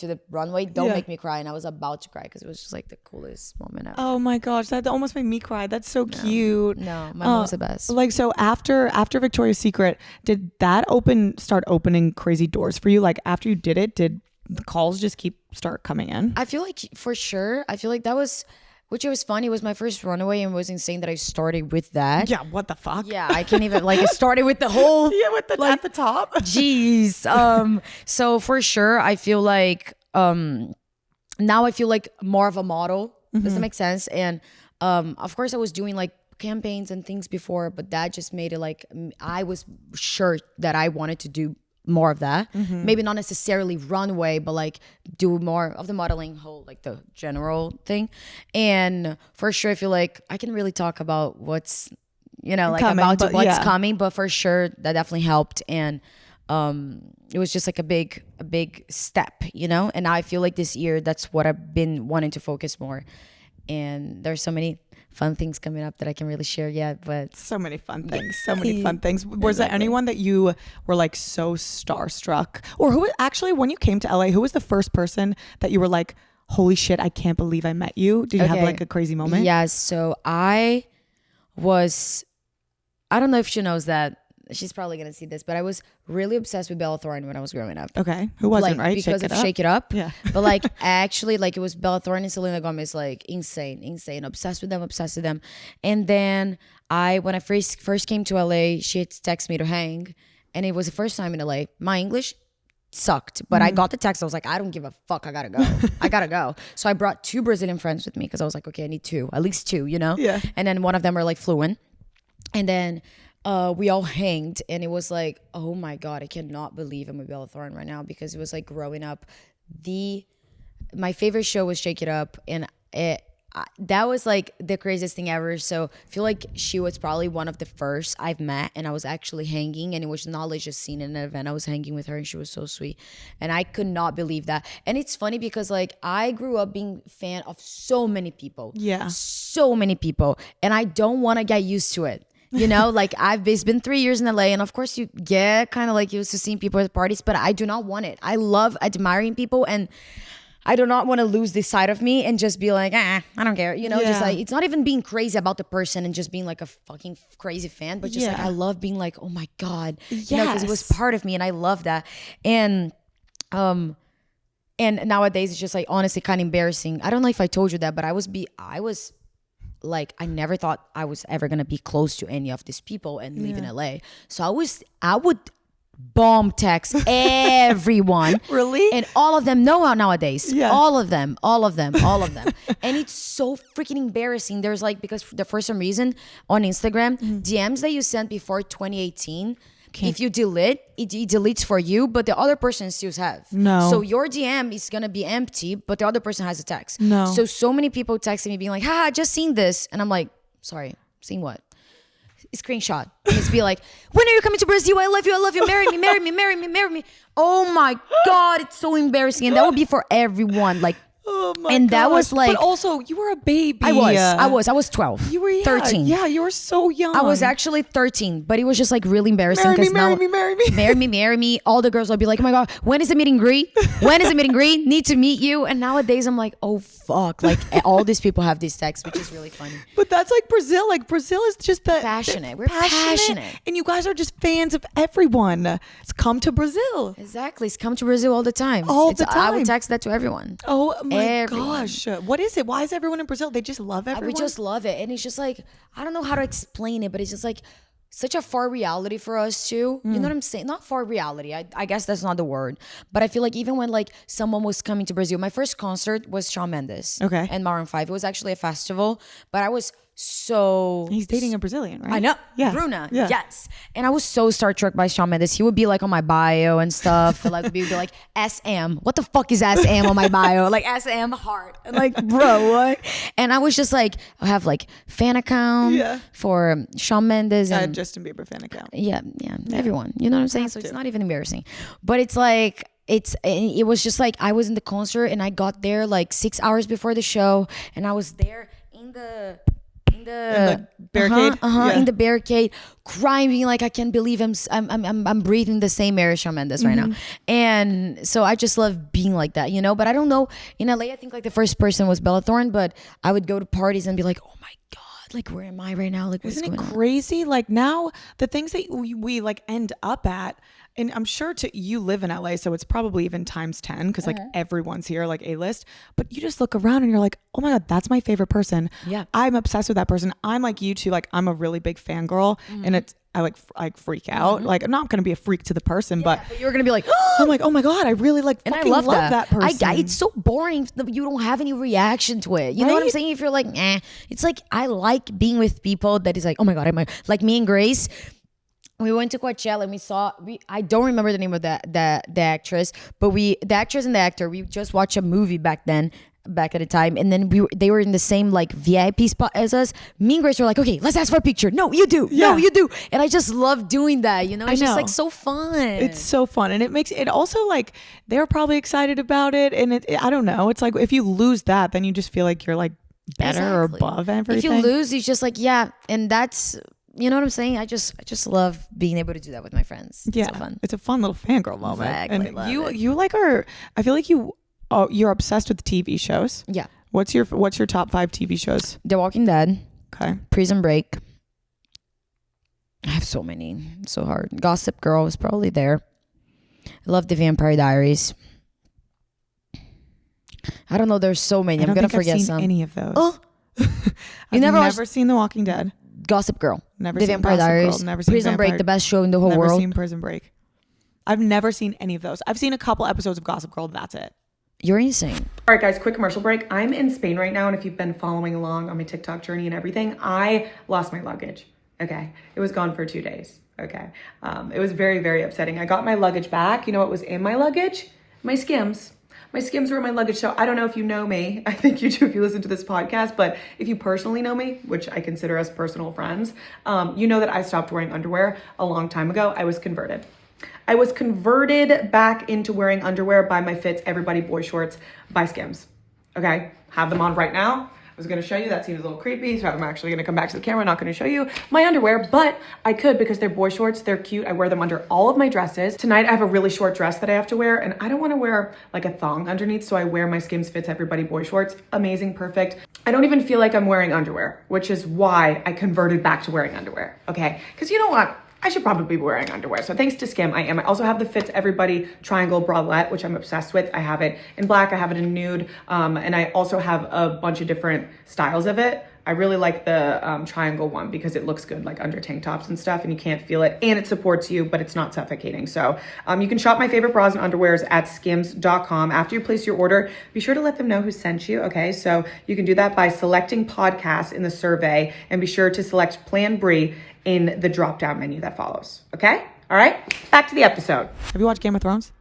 the runway. Don't make me cry. And I was about to cry because it was just like the coolest moment ever. Oh my gosh, that almost made me cry. That's so cute. No, my mom's the best. Like, so after Victoria's Secret, did that start opening crazy doors for you? Like, after you did it, did the calls just start coming in? I feel like for sure. I feel like that was, which it was funny. It was my first runaway, and it was insane that I started with that. Yeah, what the fuck? Yeah, I can't even like. It started with the whole at the top. Jeez. So for sure, I feel like now I feel like more of a model. Does that make sense? And of course, I was doing like campaigns and things before, but that just made it like I was sure that I wanted to do more of that. Maybe not necessarily runway, but like do more of the modeling whole, like the general thing. And for sure, I feel like I can really talk about what's, like coming, about what's coming, but for sure that definitely helped. And it was just like a big step, and I feel like this year, that's what I've been wanting to focus more. And there's so many fun things coming up that I can really share yet, but so many fun things. Was there anyone that you were like so starstruck, or who actually, when you came to LA, who was the first person that you were like, holy shit, I can't believe I met you? Did you have like a crazy moment? Yeah, so I don't know if she knows that. She's probably gonna see this, but I was really obsessed with Bella Thorne when I was growing up. Okay, who wasn't, right? Because of Shake It Up. Yeah. But like actually, like it was Bella Thorne and Selena Gomez, like insane, obsessed with them. And then when I first came to LA, she had texted me to hang, and it was the first time in LA. My English sucked, but I got the text. I was like, I don't give a fuck. I gotta go. So I brought 2 Brazilian friends with me because I was like, okay, I need at least two, Yeah. And then one of them were like fluent, and then we all hanged, and it was like, oh my God, I cannot believe I'm with Bella Thorne right now, because it was like growing up. My favorite show was Shake It Up, and that was like the craziest thing ever. So I feel like she was probably one of the first I've met, and I was actually hanging, and it was not like just seen in an event. I was hanging with her, and she was so sweet, and I could not believe that. And it's funny because like I grew up being a fan of so many people. Yeah. So many people, and I don't want to get used to it. Like it's been 3 years in LA, and of course you get kind of like used to seeing people at parties, but I do not want it. I love admiring people, and I do not want to lose this side of me and just be like, I don't care. Just like, it's not even being crazy about the person and just being like a fucking crazy fan, but just like, I love being like, oh my God, because it was part of me, and I love that. And nowadays it's just like, honestly, kind of embarrassing. I don't know if I told you that, but I was like, I never thought I was ever gonna be close to any of these people and live in LA. So I would bomb text everyone. Really? And all of them know nowadays. Yeah. All of them. And it's so freaking embarrassing. There's like, because for some reason on Instagram, DMs that you sent before 2018, if you delete, it deletes for you, but the other person still have. No. So your DM is going to be empty, but the other person has a text. No. So many people texting me being like, I just seen this. And I'm like, sorry, seen what? Screenshot. And it's be like, when are you coming to Brazil? I love you. Marry me, marry me, marry me, marry me. Oh my God, it's so embarrassing. And that would be for everyone. Like, Oh my and that gosh. was like, but also you were a baby. I was 12. You were 13. Yeah, you were so young. I was actually 13, but it was just like really embarrassing. Marry me, now, marry me. All the girls would be like, oh my God, when is the meet and greet? Need to meet you. And nowadays I'm like, oh fuck. Like all these people have these texts, which is really funny. But that's like Brazil. Like Brazil is just that Passionate. We're passionate. And you guys are just fans of everyone. It's come to Brazil. Exactly. It's come to Brazil all the time. The time. I would text that to everyone. Oh my Everyone. gosh. What is it? Why is everyone in Brazil? They just love everyone? We just love it. And it's just like, I don't know how to explain it, but it's just like such a far reality for us too. You know what I'm saying? Not far reality. I guess that's not the word. But I feel like even when like someone was coming to Brazil, my first concert was Shawn Mendes. Okay. And Maroon 5. It was actually a festival, but I was so... He's dating a Brazilian, right? I know. Yeah. Bruna. Yeah. Yes. And I was so starstruck by Shawn Mendes. He would be like on my bio and stuff. And like, be like, SM. What the fuck is SM on my bio? Like SM heart. And like, bro, what? And I was just like, I have like fan account for Shawn Mendes. And Justin Bieber fan account. Yeah, everyone. You know what I'm saying? So it's not even embarrassing. But it's like, it was just like, I was in the concert and I got there like 6 hours before the show. And I was there in the barricade, in the barricade, crying, being like, I can't believe I'm breathing the same air as Shawn Mendes right now. And so I just love being like that, you know. But I don't know, in LA, I think like the first person was Bella Thorne, but I would go to parties and be like, oh my God, like where am I right now? Like, what's Isn't going it on? crazy? Like now, the things that we like end up at, and I'm sure you live in LA, so it's probably even times 10 because like everyone's here, like A-list. But you just look around and you're like, oh my God, that's my favorite person. Yeah, I'm obsessed with that person. I'm like you too. Like I'm a really big fangirl, and I like freak out. Like I'm not gonna be a freak to the person, but you're gonna be like, I'm like, oh my God, I really like. and I fucking love that person. it's so boring that you don't have any reaction to it. You know what I'm Right? saying? If you're like, it's like I like being with people that is like, oh my God, like me and Grace. We went to Coachella and I don't remember the name of the actress, but the actress and the actor, we just watched a movie back at the time, and then they were in the same like VIP spot as us. Me and Grace were like, okay, let's ask for a picture. No, you do. No, you do. And I just love doing that, you know? It's just like so fun. It's so fun. And it makes it also like they're probably excited about it. And I don't know. It's like if you lose that, then you just feel like you're like better or above everything. If you lose, it's just like, yeah. And that's, you know what I'm saying? I just love being able to do that with my friends. Yeah. It's so fun. It's a fun little fangirl moment. Exactly. And Love it. you like I feel like you're obsessed with TV shows. Yeah. What's your top 5 TV shows? The Walking Dead. Okay. Prison Break. I have so many. It's so hard. Gossip Girl is probably there. I love The Vampire Diaries. I don't know. There's so many. I'm gonna forget I've seen some. any of those. Oh, I've never never seen The Walking Dead. Gossip Girl. Never The seen Vampire Gossip Girl, Diaries. never seen Prison Break, Vampire- the best show in the whole Never world. seen Prison Break. I've never seen any of those. I've seen a couple episodes of Gossip Girl. That's it. You're insane. All right, guys, quick commercial break. I'm in Spain right now, and if you've been following along on my TikTok journey and everything, I lost my luggage. Okay. It was gone for 2 days. Okay. It was very, very upsetting. I got my luggage back. You know what was in my luggage? My Skims. My Skims were in my luggage. So I don't know if you know me. I think you do if you listen to this podcast. But if you personally know me, which I consider us personal friends, you know that I stopped wearing underwear a long time ago. I was converted. I was converted back into wearing underwear by my Fits Everybody Boy Shorts by Skims. Okay, have them on right now. I was gonna show you, that seems a little creepy, so I'm actually gonna come back to the camera, not gonna show you my underwear, but I could because they're boy shorts, they're cute. I wear them under all of my dresses. Tonight I have a really short dress that I have to wear, and I don't wanna wear like a thong underneath, so I wear my Skims Fits Everybody Boy Shorts. Amazing, perfect. I don't even feel like I'm wearing underwear, which is why I converted back to wearing underwear, okay? Because you know what? I should probably be wearing underwear. So thanks to Skim, I am. I also have the Fits Everybody triangle bralette, which I'm obsessed with. I have it in black, I have it in nude, and I also have a bunch of different styles of it. I really like the triangle one because it looks good like under tank tops and stuff and you can't feel it and it supports you, but it's not suffocating. So you can shop my favorite bras and underwears at skims.com. After you place your order, be sure to let them know who sent you. Okay, so you can do that by selecting podcasts in the survey and be sure to select PlanBri in the drop down menu that follows. Okay, all right, back to the episode. Have you watched Game of Thrones?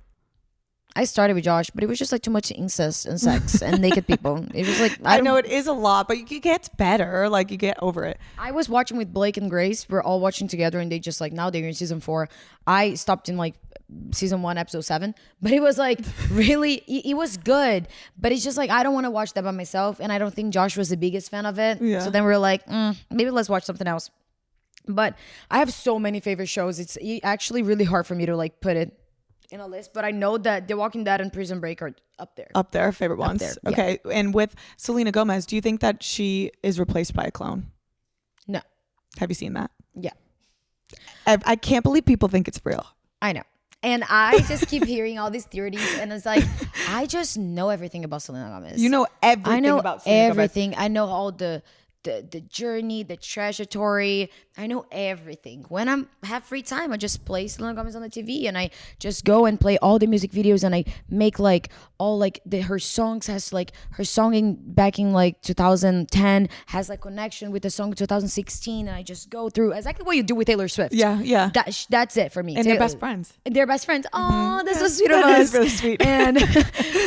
I started with Josh, but it was just like too much incest and sex and naked people. It was like I know it is a lot, but it gets better. Like you get over it. I was watching with Blake and Grace. We're all watching together, and they just like now they're in season 4. I stopped in like season 1, episode 7, but it was like really, it was good. But it's just like I don't want to watch that by myself, and I don't think Josh was the biggest fan of it. Yeah. So then we were like, maybe let's watch something else. But I have so many favorite shows. It's actually really hard for me to like put it in a list, but I know that The Walking Dead and Prison Break are up there. Up there, favorite ones. there, okay, and with Selena Gomez, do you think that she is replaced by a clone? No. Have you seen that? Yeah. I can't believe people think it's real. I know. And I just keep hearing all these theories, and it's like, I just know everything about Selena Gomez. You know everything I know about Selena everything. Gomez. I know all the journey, the trajectory. I know everything. When I have free time, I just play Selena Gomez on the TV, and I just go and play all the music videos, and I make like all like her songs has like her songing back in like 2010 has like connection with the song 2016, and I just go through exactly what you do with Taylor Swift. Yeah. That's it for me. And they're best friends. They're best friends. Oh, that's so sweet of That us. is really sweet. And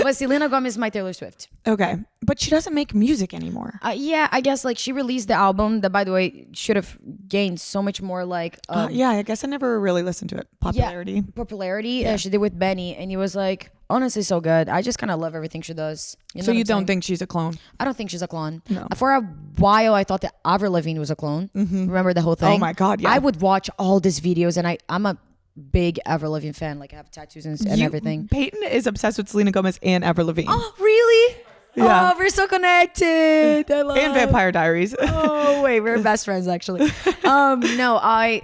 but Selena Gomez is my Taylor Swift. Okay, but she doesn't make music anymore. Yeah, I guess like she released the album that, by the way, should have gained so much more like Yeah, I guess I never really listened to it. Popularity. popularity. She did with Benny, and he was like honestly so good. I just kind of love everything she does. You know So what you I'm don't saying? think she's a clone? I don't think she's a clone. No. For a while, I thought that Avril Lavigne was a clone. Remember the whole thing? Oh my God, yeah. I would watch all these videos, and I'm a big Avril Lavigne fan. Like I have tattoos and everything. Peyton is obsessed with Selena Gomez and Avril Lavigne. Oh, really? Yeah. Oh, we're so connected. I love And Vampire Diaries. Oh wait, we're best friends actually. No,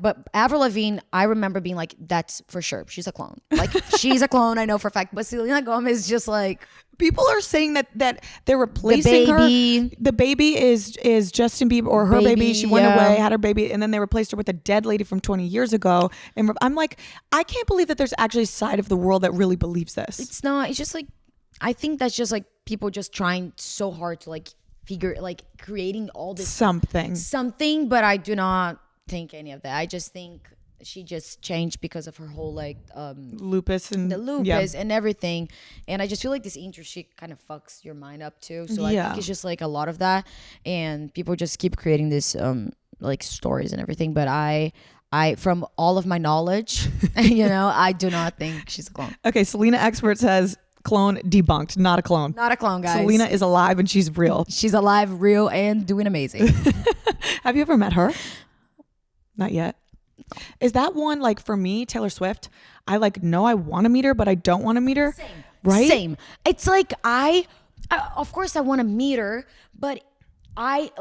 but Avril Lavigne, I remember being like, that's for sure. She's a clone. Like she's a clone, I know for a fact. But Selena Gomez is just like People are saying that they're replacing her. The baby is Justin Bieber or her baby. She went away, had her baby, and then they replaced her with a dead lady from 20 years ago. And I'm like, I can't believe that there's actually a side of the world that really believes this. it's not. It's just like I think that's just like people just trying so hard to like figure like creating all this something, but I do not think any of that. I just think she just changed because of her whole like lupus and the lupus and everything, and I just feel like this industry kind of fucks your mind up too. So I think it's just like a lot of that, and people just keep creating this like stories and everything. But I from all of my knowledge, I do not think she's a clone. Okay, Selena expert says clone debunked, not a clone. Not a clone, guys. Selena is alive and she's real. She's alive, real, and doing amazing. Have you ever met her? Not yet. Is that one like for me, Taylor Swift? I like know I want to meet her, but I don't want to meet her. Same. Right? Same. It's like I of course I want to meet her, but I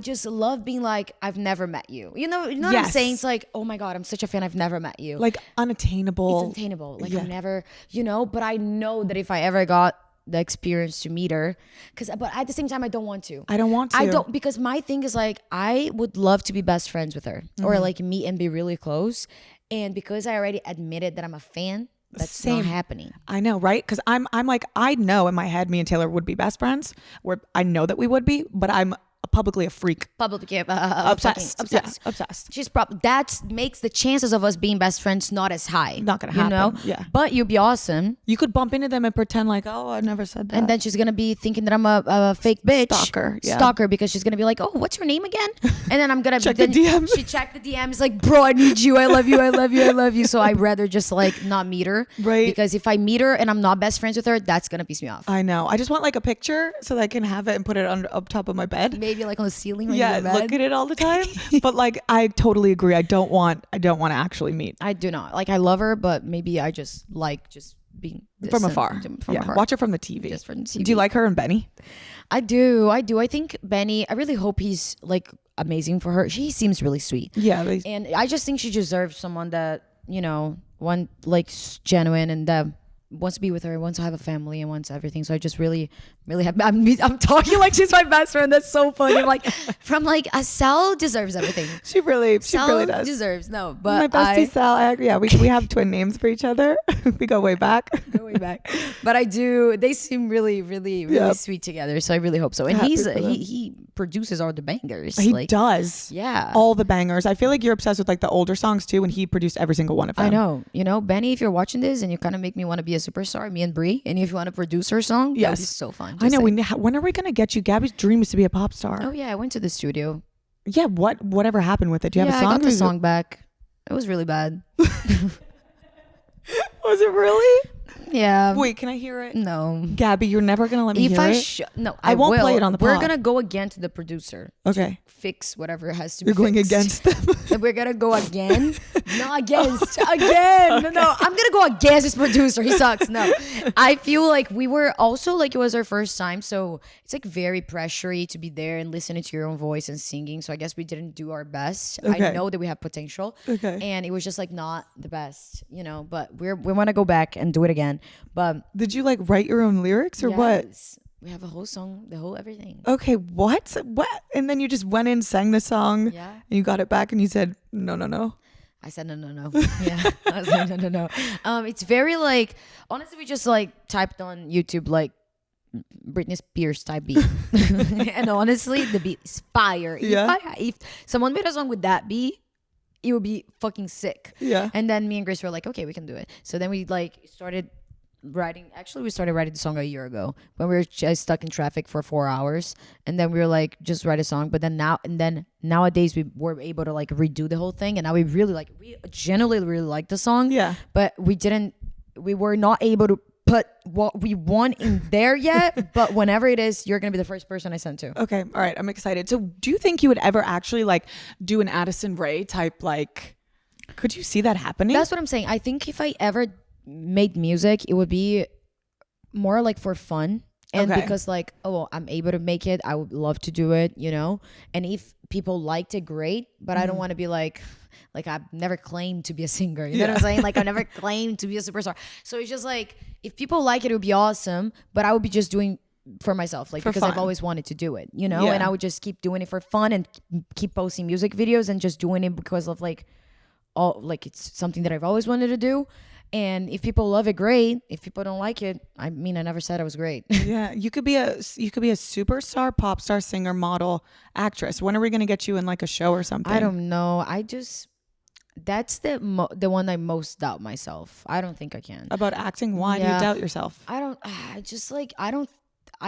just love being like, I've never met you. You know what I'm saying? It's like, oh my God, I'm such a fan. I've never met you. Like unattainable. It's unattainable. Like I've never, but I know that if I ever got the experience to meet her, but at the same time, I don't want to. I don't want to. I don't, because my thing is like, I would love to be best friends with her or like meet and be really close. And because I already admitted that I'm a fan, that's not happening. I know, right? Because I'm like, I know in my head, me and Taylor would be best friends. Where I know that we would be, but I'm publicly a freak. Publicly Obsessed. obsessed. Yeah, obsessed. She's that makes the chances of us being best friends not as high. Not gonna happen. Yeah. But you'd be awesome. You could bump into them and pretend like, oh, I never said that. And then she's gonna be thinking that I'm a fake bitch. Stalker. Because she's gonna be like, oh, what's your name again? And then I'm gonna check the DM. She checked the DM. It's like, bro, I need you. I love you. I love you. I love you. So I'd rather just like not meet her. Right. Because if I meet her and I'm not best friends with her, that's gonna piss me off. I know. I just want like a picture so that I can have it and put it up top of my bed. Maybe like on the ceiling. Yeah, look at it all the time. But like, I totally agree. I don't want to actually meet. I do not. Like, I love her, but maybe I just like just being from afar. Afar. Watch her from the TV. Just from the TV. Do you like her and Benny? I do. I think Benny, I really hope he's like amazing for her. She seems really sweet. Yeah. And I just think she deserves someone that, one like genuine and that wants to be with her, wants to have a family, and wants everything. So I just really have. I'm talking like she's my best friend. That's so funny. I'm like, Sal deserves everything. She really Sal does. deserves but my bestie Sal. Yeah, we have twin names for each other. We go way back. But I do. They seem really sweet together. So I really hope so. And he produces all the bangers. He does. Yeah, all the bangers. I feel like you're obsessed with like the older songs too, and he produced every single one of them. I know. You know, Benny, if you're watching this and you kind of make me want to be a superstar, me and Bri, and if you want to produce her song, that would be so fun. I know. When are we gonna get you? Gabby's dream is to be a pop star. Oh yeah, I went to the studio. Yeah, whatever happened with it? Do you have a song? I got the song back. It was really bad. Was it really? Yeah. Wait, can I hear it? No. Gabby, you're never gonna let me hear it. No, I won't play it on the pod. We're gonna go again to the producer. Okay. Fix whatever has to be. You're going fixed. against them. And we're gonna go again. Not against. Again. No, I'm gonna go against this producer. He sucks. No. I feel like we were also like, it was our first time, so it's like very pressury to be there and listening to your own voice and singing. So I guess we didn't do our best. Okay. I know that we have potential. Okay. And it was just like not the best, but we want to go back and do it again. But did you like write your own lyrics or what? We have a whole song, the whole everything. Okay, what? And then you just went in, sang the song, Yeah. and you got it back, and you said, no. I said, no. Yeah. I was like, no. It's very like, honestly, we just like typed on YouTube, like Britney Spears type beat. And honestly, the beat is fire. Yeah. If someone made a song with that beat, it would be fucking sick. Yeah. And then me and Grace were like, okay, we can do it. So then we like started writing the song a year ago when we were just stuck in traffic for 4 hours, and then we were like, just write a song. But then nowadays we were able to like redo the whole thing, and now we genuinely really like the song. Yeah. But we were not able to put what we want in there yet. But whenever it is, you're gonna be the first person I send to. Okay, all right, I'm excited. So do you think you would ever actually like do an Addison Rae type, like, could you see that happening? That's what I'm saying. I think if I ever made music, it would be more like for fun, and because like, I'm able to make it, I would love to do it, and if people liked it, great. But I don't want to be like I've never claimed to be a singer, you know what I'm saying? Like I never claimed to be a superstar. So it's just like, if people like it, it would be awesome, but I would be just doing for myself, like, because I've always wanted to do it, and I would just keep doing it for fun and keep posting music videos and just doing it because of like it's something that I've always wanted to do. And if people love it, great. If people don't like it, I mean, I never said I was great. Yeah, you could be a superstar, pop star, singer, model, actress. When are we gonna get you in like a show or something? I don't know. That's the one I most doubt myself. I don't think I can. About acting? Why do you doubt yourself? I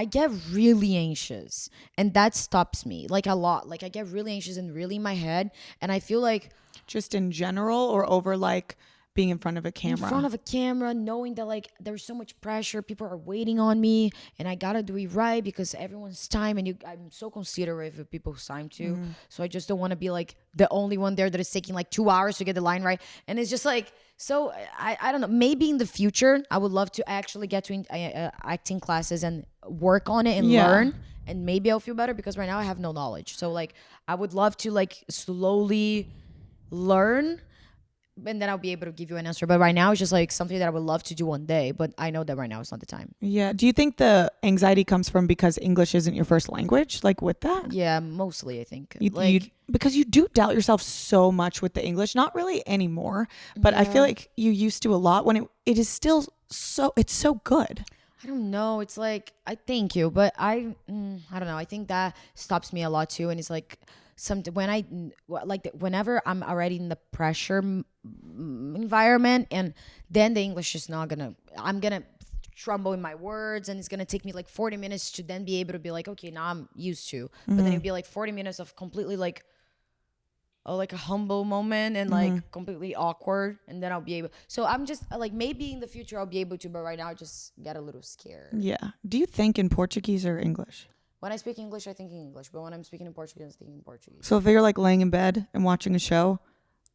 get really anxious, and that stops me like a lot. Like I get really anxious and really in my head, and I feel like, just in general or over like being in front of a camera? In front of a camera, knowing that like there's so much pressure, people are waiting on me, and I gotta do it right because everyone's time, and I'm so considerate of people's time too. So I just don't want to be like the only one there that is taking like 2 hours to get the line right. And it's just like, so I don't know, maybe in the future I would love to actually get to acting classes and work on it and learn, and maybe I'll feel better, because right now I have no knowledge. So like I would love to like slowly learn, and then I'll be able to give you an answer. But right now it's just like something that I would love to do one day, but I know that right now it's not the time. Yeah. Do you think the anxiety comes from because English isn't your first language? Like with that? Yeah, mostly I think. Because you do doubt yourself so much with the English. Not really anymore, but I feel like you used to a lot when it is still it's so good. I don't know. It's like, I thank you, but I don't know. I think that stops me a lot too. And it's like, whenever I'm already in the pressure environment, and then the English is I'm gonna tremble in my words, and it's gonna take me like 40 minutes to then be able to be like, okay, now I'm used to. But then it'd be like 40 minutes of completely like a humble moment and like completely awkward, and then I'll be able. So I'm just like, maybe in the future I'll be able to, but right now I just get a little scared. Yeah. Do you think in Portuguese or English? When I speak English, I think in English. But when I'm speaking in Portuguese, I'm speaking in Portuguese. So if you're like laying in bed and watching a show,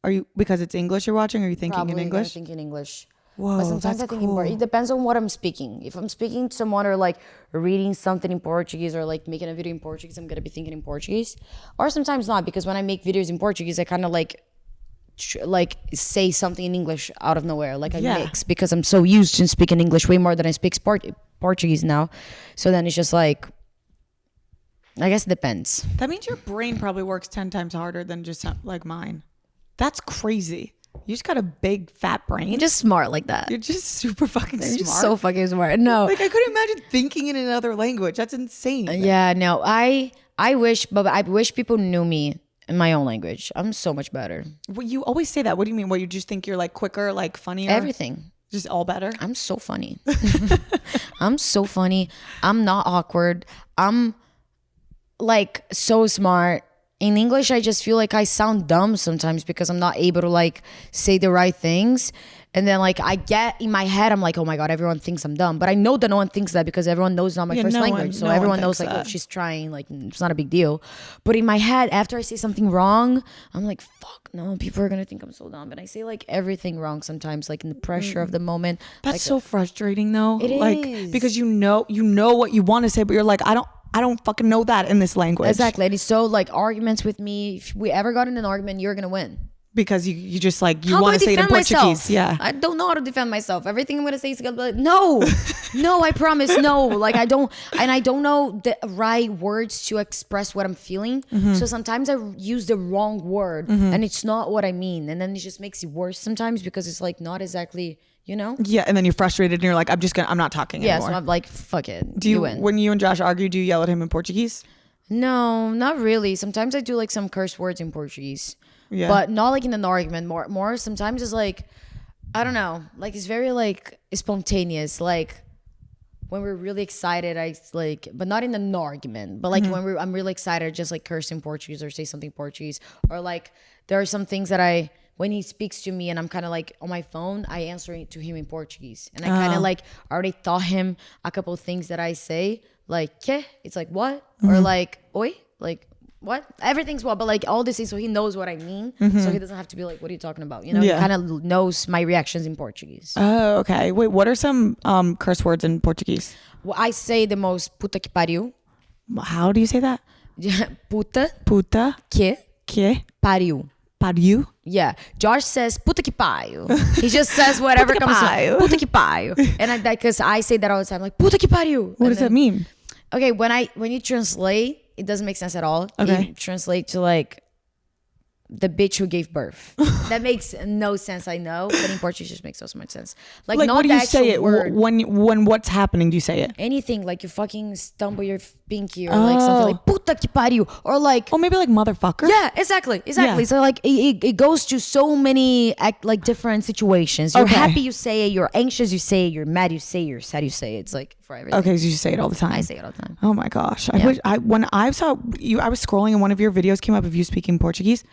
are you, because it's English you're watching, or are you thinking in English? I think in English. Whoa, but sometimes that's I think cool. it depends on what I'm speaking. If I'm speaking to someone or like reading something in Portuguese or like making a video in Portuguese, I'm going to be thinking in Portuguese. Or sometimes not, because when I make videos in Portuguese, I kind of like like say something in English out of nowhere. Like I mix because I'm so used to speaking English way more than I speak Portuguese now. So then it's just like, I guess it depends. That means your brain probably works 10 times harder than just like mine. That's crazy. You just got a big fat brain. You're just smart like that. You're just super fucking smart. You're just so fucking smart. No. Like I couldn't imagine thinking in another language. That's insane. Yeah, no. I wish people knew me in my own language. I'm so much better. Well, you always say that. What do you mean? What, you just think you're like quicker, like funnier? Everything. Just all better? I'm so funny. I'm so funny. I'm not awkward. I'm like so smart. In English, I just feel like I sound dumb sometimes because I'm not able to like say the right things. And then like I get in my head, I'm like, oh my God, everyone thinks I'm dumb. But I know that no one thinks that because everyone knows it's not my first language. So everyone knows like, oh, she's trying, like it's not a big deal. But in my head, after I say something wrong, I'm like, fuck, no, people are going to think I'm so dumb. And I say like everything wrong sometimes, like in the pressure of the moment. That's like, so frustrating though. It like, is. Because you know what you want to say, but you're like, I don't fucking know that in this language. Exactly. And it's so like arguments with me. If we ever got in an argument, you're going to win. Because you just like, you want to say it in Portuguese. Myself? Yeah. I don't know how to defend myself. Everything I'm going to say is going to be like, no, no, I promise. No. Like I don't know the right words to express what I'm feeling. So sometimes I use the wrong word and it's not what I mean. And then it just makes it worse sometimes because it's like not exactly, you know? Yeah. And then you're frustrated and you're like, I'm not talking anymore. Yeah. So I'm like, fuck it. When you and Josh argue, do you yell at him in Portuguese? No, not really. Sometimes I do like some curse words in Portuguese. Yeah. But not like in an argument. More sometimes it's like, I don't know, like it's very like spontaneous. Like when we're really excited, I like, but not in an argument. But like when I'm really excited, I just like curse in Portuguese or say something Portuguese. Or like there are some things that when he speaks to me and I'm kind of like on my phone, I answer it to him in Portuguese. And I kind of like already taught him a couple of things that I say, like, que? It's like, what? Or like, oi? Like, what? Everything's what? But like all these things, so he knows what I mean. So he doesn't have to be like, what are you talking about? You know, he kind of knows my reactions in Portuguese. Oh, okay. Wait, what are some curse words in Portuguese? Well, I say the most puta que pariu. How do you say that? Puta que pariu. Pariu? Yeah. Josh says puta que pariu. He just says whatever comes to puta que pariu. And because I say that all the time, like puta que pariu. What does that mean? Okay, when you translate, it doesn't make sense at all. Okay. It translates to like the bitch who gave birth. That makes no sense, I know, but in Portuguese just makes so much sense. Like not what do the you say it word. when what's happening? Do you say it? Anything, like you fucking stumble your pinky or like something like puta que pariu or like maybe like motherfucker. Yeah, exactly. Yeah. So like it goes to so many like different situations. You're happy, you say it. You're anxious, you say it. You're mad, you say it. You're sad, you say it. It's like for everything. Okay, so you say it all the time. I say it all the time. Oh my gosh! I wish when I saw you, I was scrolling and one of your videos came up of you speaking Portuguese.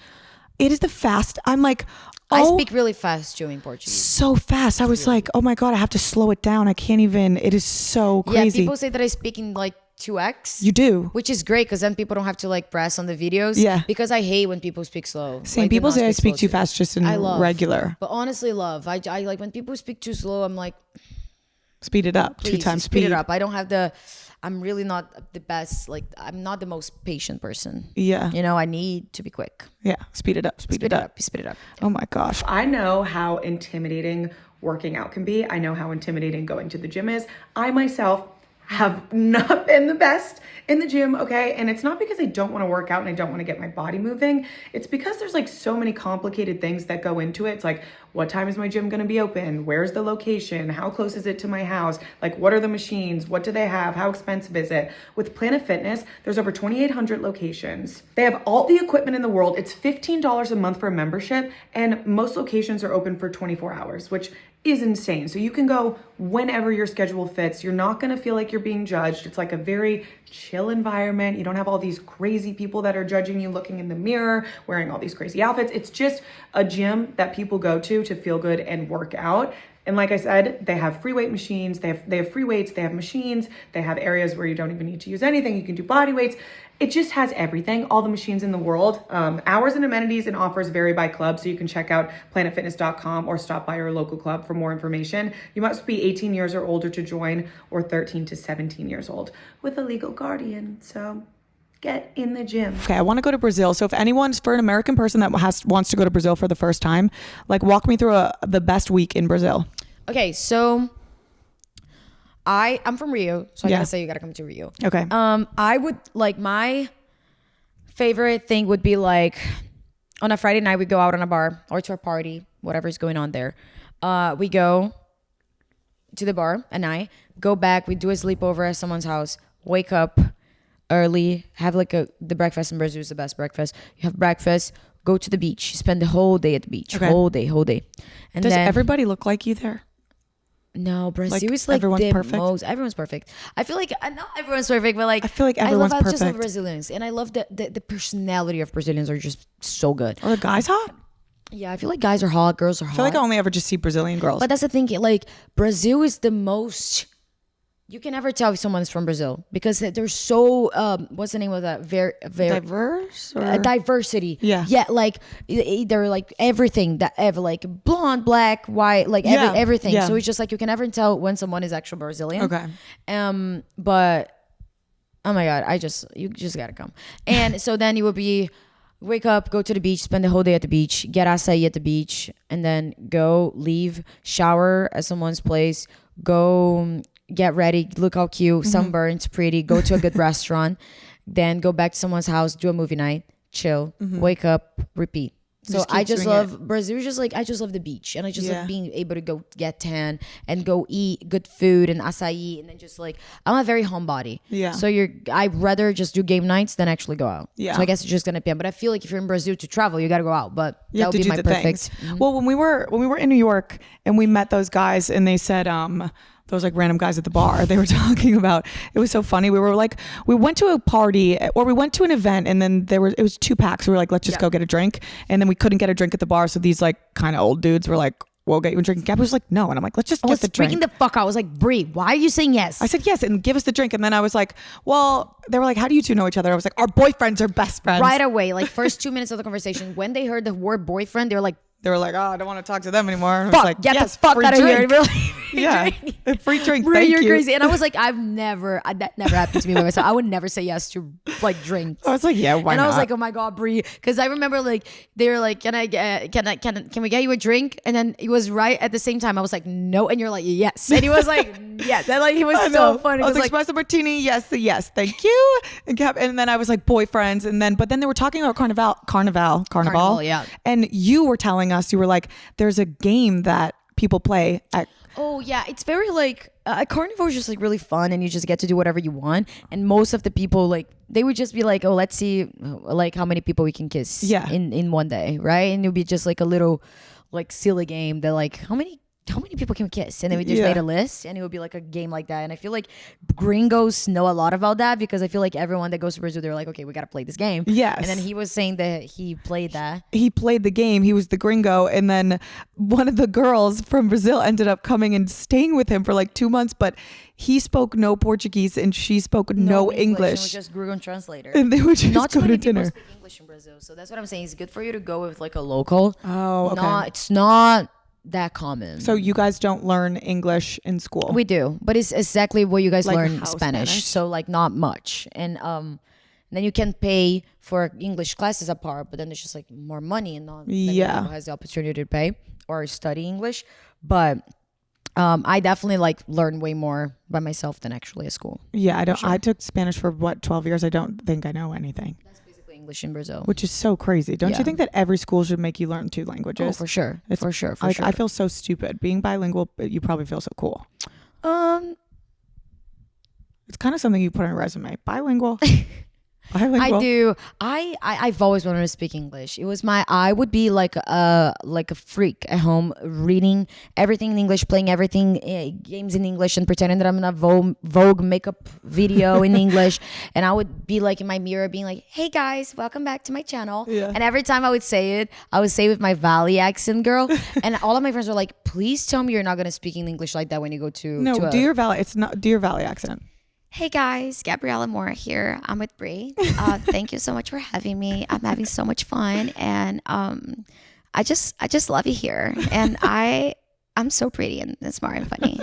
It is the fast. I'm like, I speak really fast too in Portuguese. So fast. I was like, oh my God, I have to slow it down. I can't even. It is so crazy. Yeah, people say that I speak in like 2x. You do. Which is great because then people don't have to like press on the videos. Yeah. Because I hate when people speak slow. Same. Like, people say I speak too fast just in regular. But honestly, love. I like when people speak too slow, I'm like, speed it up. Please, 2 times speed. Speed it up. I don't have I'm really not the best. Like I'm not the most patient person. Yeah. You know, I need to be quick. Yeah. Speed it up. Speed it up. Speed it up. Yeah. Oh my gosh. I know how intimidating working out can be. I know how intimidating going to the gym is. I myself have not been the best in the gym, okay? And it's not because I don't want to work out and I don't want to get my body moving. It's because there's like so many complicated things that go into it. It's like, what time is my gym going to be open? Where's the location? How close is it to my house? Like, what are the machines? What do they have? How expensive is it? With Planet Fitness, there's over 2,800 locations. They have all the equipment in the world. It's $15 a month for a membership, and most locations are open for 24 hours, which is insane. So you can go whenever your schedule fits. You're not going to feel like you're being judged. It's like a very chill environment. You don't have all these crazy people that are judging you looking in the mirror, wearing all these crazy outfits. It's just a gym that people go to feel good and work out. And like I said, they have free weight machines, they have free weights, they have machines, they have areas where you don't even need to use anything. You can do body weights. It just has everything, all the machines in the world. Hours and amenities and offers vary by club, so you can check out planetfitness.com or stop by your local club for more information. You must be 18 years or older to join, or 13 to 17 years old with a legal guardian. So get in the gym. Okay, I want to go to Brazil. So if anyone's for an American person that wants to go to Brazil for the first time, like walk me through the best week in Brazil. Okay, so I'm from Rio, so I gotta say you gotta come to Rio. Okay. I would like my favorite thing would be like on a Friday night we go out on a bar or to a party, whatever's going on there. We go to the bar at night, go back, we do a sleepover at someone's house, wake up early, have like the breakfast in Brazil is the best breakfast. You have breakfast, go to the beach, spend the whole day at the beach, whole day. And does then, everybody look like you there? No, Brazil is like everyone's the perfect? everyone's perfect. I feel like not everyone's perfect, but like I feel like everyone's I just love perfect. Brazilians, and I love the personality of Brazilians are just so good. Are the guys hot? Yeah, I feel like guys are hot, girls are hot. I feel like I only ever just see Brazilian girls. But that's the thing, like Brazil is the most. You can never tell if someone's from Brazil because they're so what's the name of that? Very diverse or diversity. Yeah. Like they're like everything that ever like blonde, black, white, like everything. Yeah. So it's just like you can never tell when someone is actually Brazilian. Okay. But oh my god, you just gotta come. And so then you would be wake up, go to the beach, spend the whole day at the beach, get acai at the beach, and then leave, shower at someone's place, go get ready, look how cute, sunburned, pretty, go to a good restaurant, then go back to someone's house, do a movie night, chill, wake up, repeat. So I just love Brazil. Just like I just love the beach, and I just love being able to go get tan and go eat good food and acai, and then just like I'm a very homebody. Yeah. So I'd rather just do game nights than actually go out. Yeah. So I guess it's just gonna be. But I feel like if you're in Brazil to travel, you gotta go out. But You that have would to be do my the perfect. things. Well, when we were in New York and we met those guys and they said those like random guys at the bar, they were talking about, it was so funny. We were like, we went to a party or we went to an event and then it was 2 packs. We were like, let's just go get a drink. And then we couldn't get a drink at the bar. So these like kind of old dudes were like, we'll get you a drink. Gabi was like, no. And I'm like, let's just get the drink. Freaking the fuck out. I was like, Brie, why are you saying yes? I said yes and give us the drink. And then I was like, well, they were like, how do you two know each other? I was like, our boyfriends are best friends. Right away, like first 2 minutes of the conversation, when they heard the word boyfriend, they were like, oh, I don't want to talk to them anymore. And I fuck, was like, get yes, the fuck free out of here. drink. And we're like, Yeah, free drink. Brie, Thank you're you. crazy. And I was like, that never happened to me by myself. I would never say yes to like drinks. I was like, yeah, why and not? I was like, oh my god, Brie, because I remember like they were like, can we get you a drink? And then it was right at the same time. I was like, no, and you're like, yes, and he was like, yes, and like he was so funny. I was like, like, espresso martini, yes, thank you. And then I was like, boyfriends, but then they were talking about carnival, yeah. And you were telling us, you were like, there's a game that people play at. oh yeah, it's very like a carnival is just like really fun, and you just get to do whatever you want. And most of the people like they would just be like, oh, let's see like how many people we can kiss in one day, right? And it would be just like a little like silly game that like how many people can we kiss? And then we just made a list, and it would be like a game like that. And I feel like gringos know a lot about that because I feel like everyone that goes to Brazil, they're like, okay, we got to play this game. Yes. And then he was saying that he played that. He played the game. He was the gringo. And then one of the girls from Brazil ended up coming and staying with him for like 2 months, but he spoke no Portuguese and she spoke no English. It was just Google Translator. And they would just Not go too to many people dinner. speak English in Brazil, so that's what I'm saying. It's good for you to go with like a local. Oh, okay. It's not that common. So you guys don't learn English in school? We do, but it's exactly what you guys Like learn how Spanish. So like not much, and then you can pay for English classes apart, but then there's just like more money, and not everyone has the opportunity to pay or study English. But I definitely like learn way more by myself than actually at school. Yeah, I took Spanish for 12 years. I don't think I know anything. That's basically English in Brazil, Which is so crazy. Don't you think that every school should make you learn 2 languages? Oh, for sure. For sure. I feel so stupid. Being bilingual, you probably feel so cool. It's kind of something you put on a resume. Bilingual. Bilingual. I do. I've always wanted to speak English. It was I would be like a freak at home, reading everything in English, playing everything games in English, and pretending that I'm in a Vogue makeup video in English. And I would be like in my mirror, being like, "Hey guys, welcome back to my channel." Yeah. And every time I would say it, I would say it with my Valley accent, girl. And all of my friends were like, "Please tell me you're not gonna speak in English like that when you go to No, do your Valley. It's not do your Valley accent. Hey guys, Gabriela Moura here. I'm with Brie. Thank you so much for having me. I'm having so much fun, and I just love you here. And I'm so pretty and smart and funny.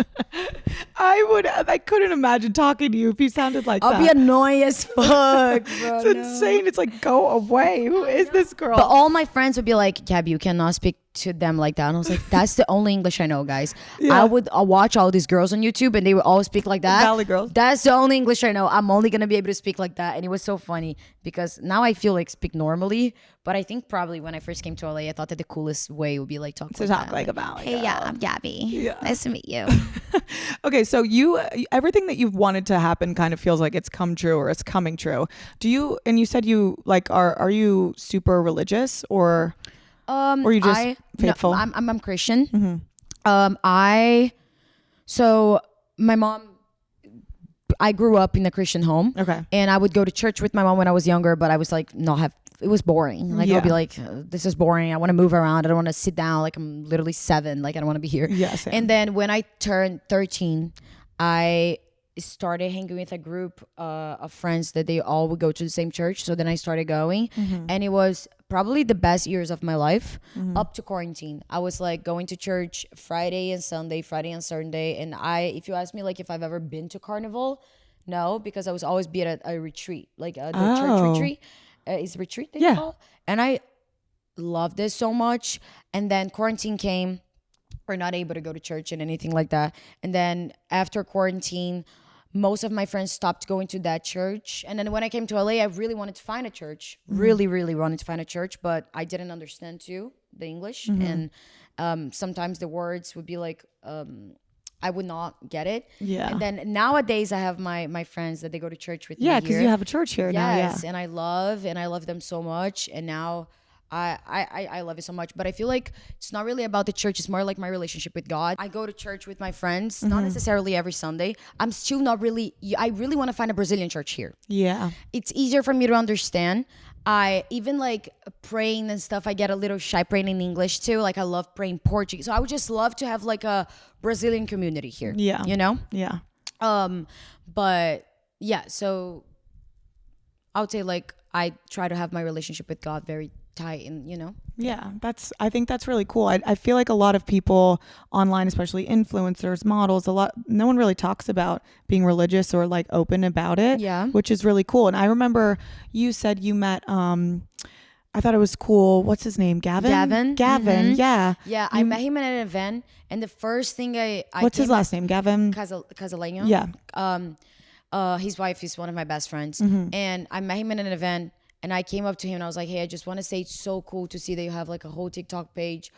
I couldn't imagine talking to you if you sounded like I'll that. be annoying as fuck, bro. It's insane. It's like, go away. Who is this girl? But all my friends would be like, Gabi, you cannot speak to them like that. And I was like, that's the only English I know, guys. Yeah. I'll watch all these girls on YouTube and they would all speak like that. Valley girls. That's the only English I know. I'm only going to be able to speak like that. And it was so funny because now I feel like speak normally. But I think probably when I first came to LA, I thought that the coolest way would be like talk To like talk that. like a Valley Hey, girl. yeah, I'm Gabi. Yeah. Nice to meet you. Okay, so everything that you've wanted to happen kind of feels like it's come true or it's coming true. And you said you like are you super religious or you just faithful? No, I'm Christian. So my mom, I grew up in a Christian home. Okay. And I would go to church with my mom when I was younger, but I was like, it was boring. Like, Yeah. I'll be like, this is boring. I want to move around. I don't want to sit down. Like, I'm literally 7. Like, I don't want to be here. Yeah, same. And then when I turned 13, I started hanging with a group of friends that they all would go to the same church. So then I started going. And it was probably the best years of my life up to quarantine. I was like going to church Friday and Sunday. And if you ask me like if I've ever been to Carnival, no, because I was always be at a retreat, like the church retreat. Is retreat they Yeah. call? And I loved this so much. And then quarantine came. We're not able to go to church and anything like that. And then after quarantine, most of my friends stopped going to that church. And then when I came to LA, I really wanted to find a church. Really, really wanted to find a church, but I didn't understand too the English. And sometimes the words would be like, I would not get it. Yeah. And then nowadays I have my friends that they go to church with me Yeah, because here. you have a church here now. Yeah. Yes, and I love them so much. And now I love it so much. But I feel like it's not really about the church. It's more like my relationship with God. I go to church with my friends, not necessarily every Sunday. I'm still not really, I really want to find a Brazilian church here. Yeah. It's easier for me to understand. I even like praying and stuff. I get a little shy praying in English too. Like I love praying Portuguese. So I would just love to have like a Brazilian community here. Yeah. You know? Yeah. But yeah, so I would say like I try to have my relationship with God very tight and, you know. Yeah, I think that's really cool. I feel like a lot of people online, especially influencers, models, no one really talks about being religious or like open about it. Yeah. Which is really cool. And I remember you said you met, I thought it was cool. What's his name? Gavin? Gavin. Yeah. Yeah, I met him at an event, and the first thing What's his last name? Gavin? Casaleño. Yeah. His wife is one of my best friends, Mm-hmm. and I met him at an event, and I came up to him and I was like, hey, I just want to say it's so cool to see that you have like a whole TikTok page,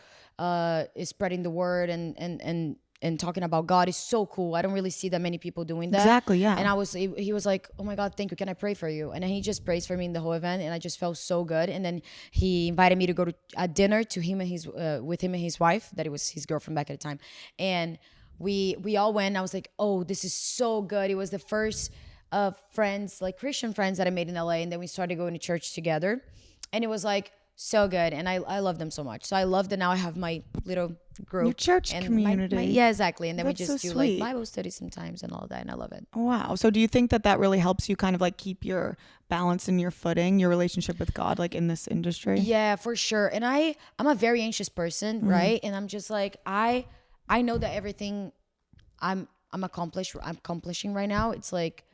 is spreading the word and talking about God is so cool. I don't really see that many people doing that. Exactly, yeah. And he was like, oh my God, thank you. Can I pray for you? And then he just prays for me in the whole event, and I just felt so good. And then he invited me to go to a dinner to him and with him and his wife, that it was his girlfriend back at the time. And we all went. I was like, oh, this is so good. It was the first friends, like Christian friends that I made in LA, and then we started going to church together, and it was like so good, and I love them so much. So I love that now I have my little group, Your church and community. yeah, exactly. And then That's we just so do sweet. like Bible studies sometimes and all that, and I love it. Wow. So do you think that really helps you kind of like keep your balance and your footing, your relationship with God, like in this industry? Yeah, for sure. And I'm a very anxious person, right? And I'm just like I know that everything I'm accomplishing right now, it's like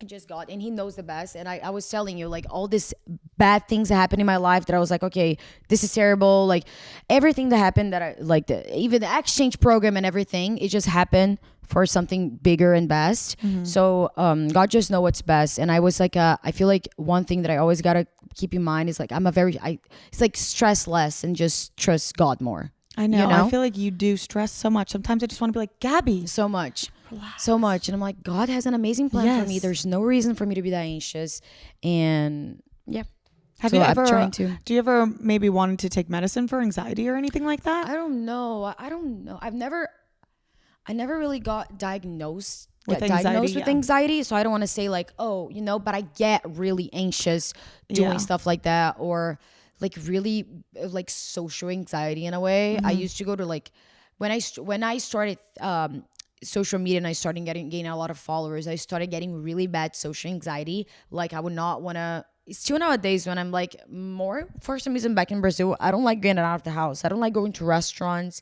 just God, and he knows the best. And I was telling you, like, all these bad things that happened in my life that I was like, okay, this is terrible. Like everything that happened that I like, even the exchange program and everything, it just happened for something bigger and best. So God just know what's best. And I was like, I feel like one thing that I always gotta keep in mind is like it's like stress less and just trust God more. I know. You know? I feel like you do stress so much. Sometimes I just want to be like, Gabi. So much. And I'm like, God has an amazing plan for me. Yes. There's no reason for me to be that anxious. And yeah. Have So you I'm ever? trying to. Do you ever maybe wanted to take medicine for anxiety or anything like that? I don't know. I never really got diagnosed With with anxiety, yeah. anxiety. So I don't want to say like, oh, but I get really anxious doing Yeah. stuff like that, or like really like social anxiety in a way. I used to go to like when I started social media and I started gaining a lot of followers, I started getting really bad social anxiety. Like I would not want to still nowadays when I'm like more for some reason back in Brazil, I don't like getting out of the house. I don't like going to restaurants.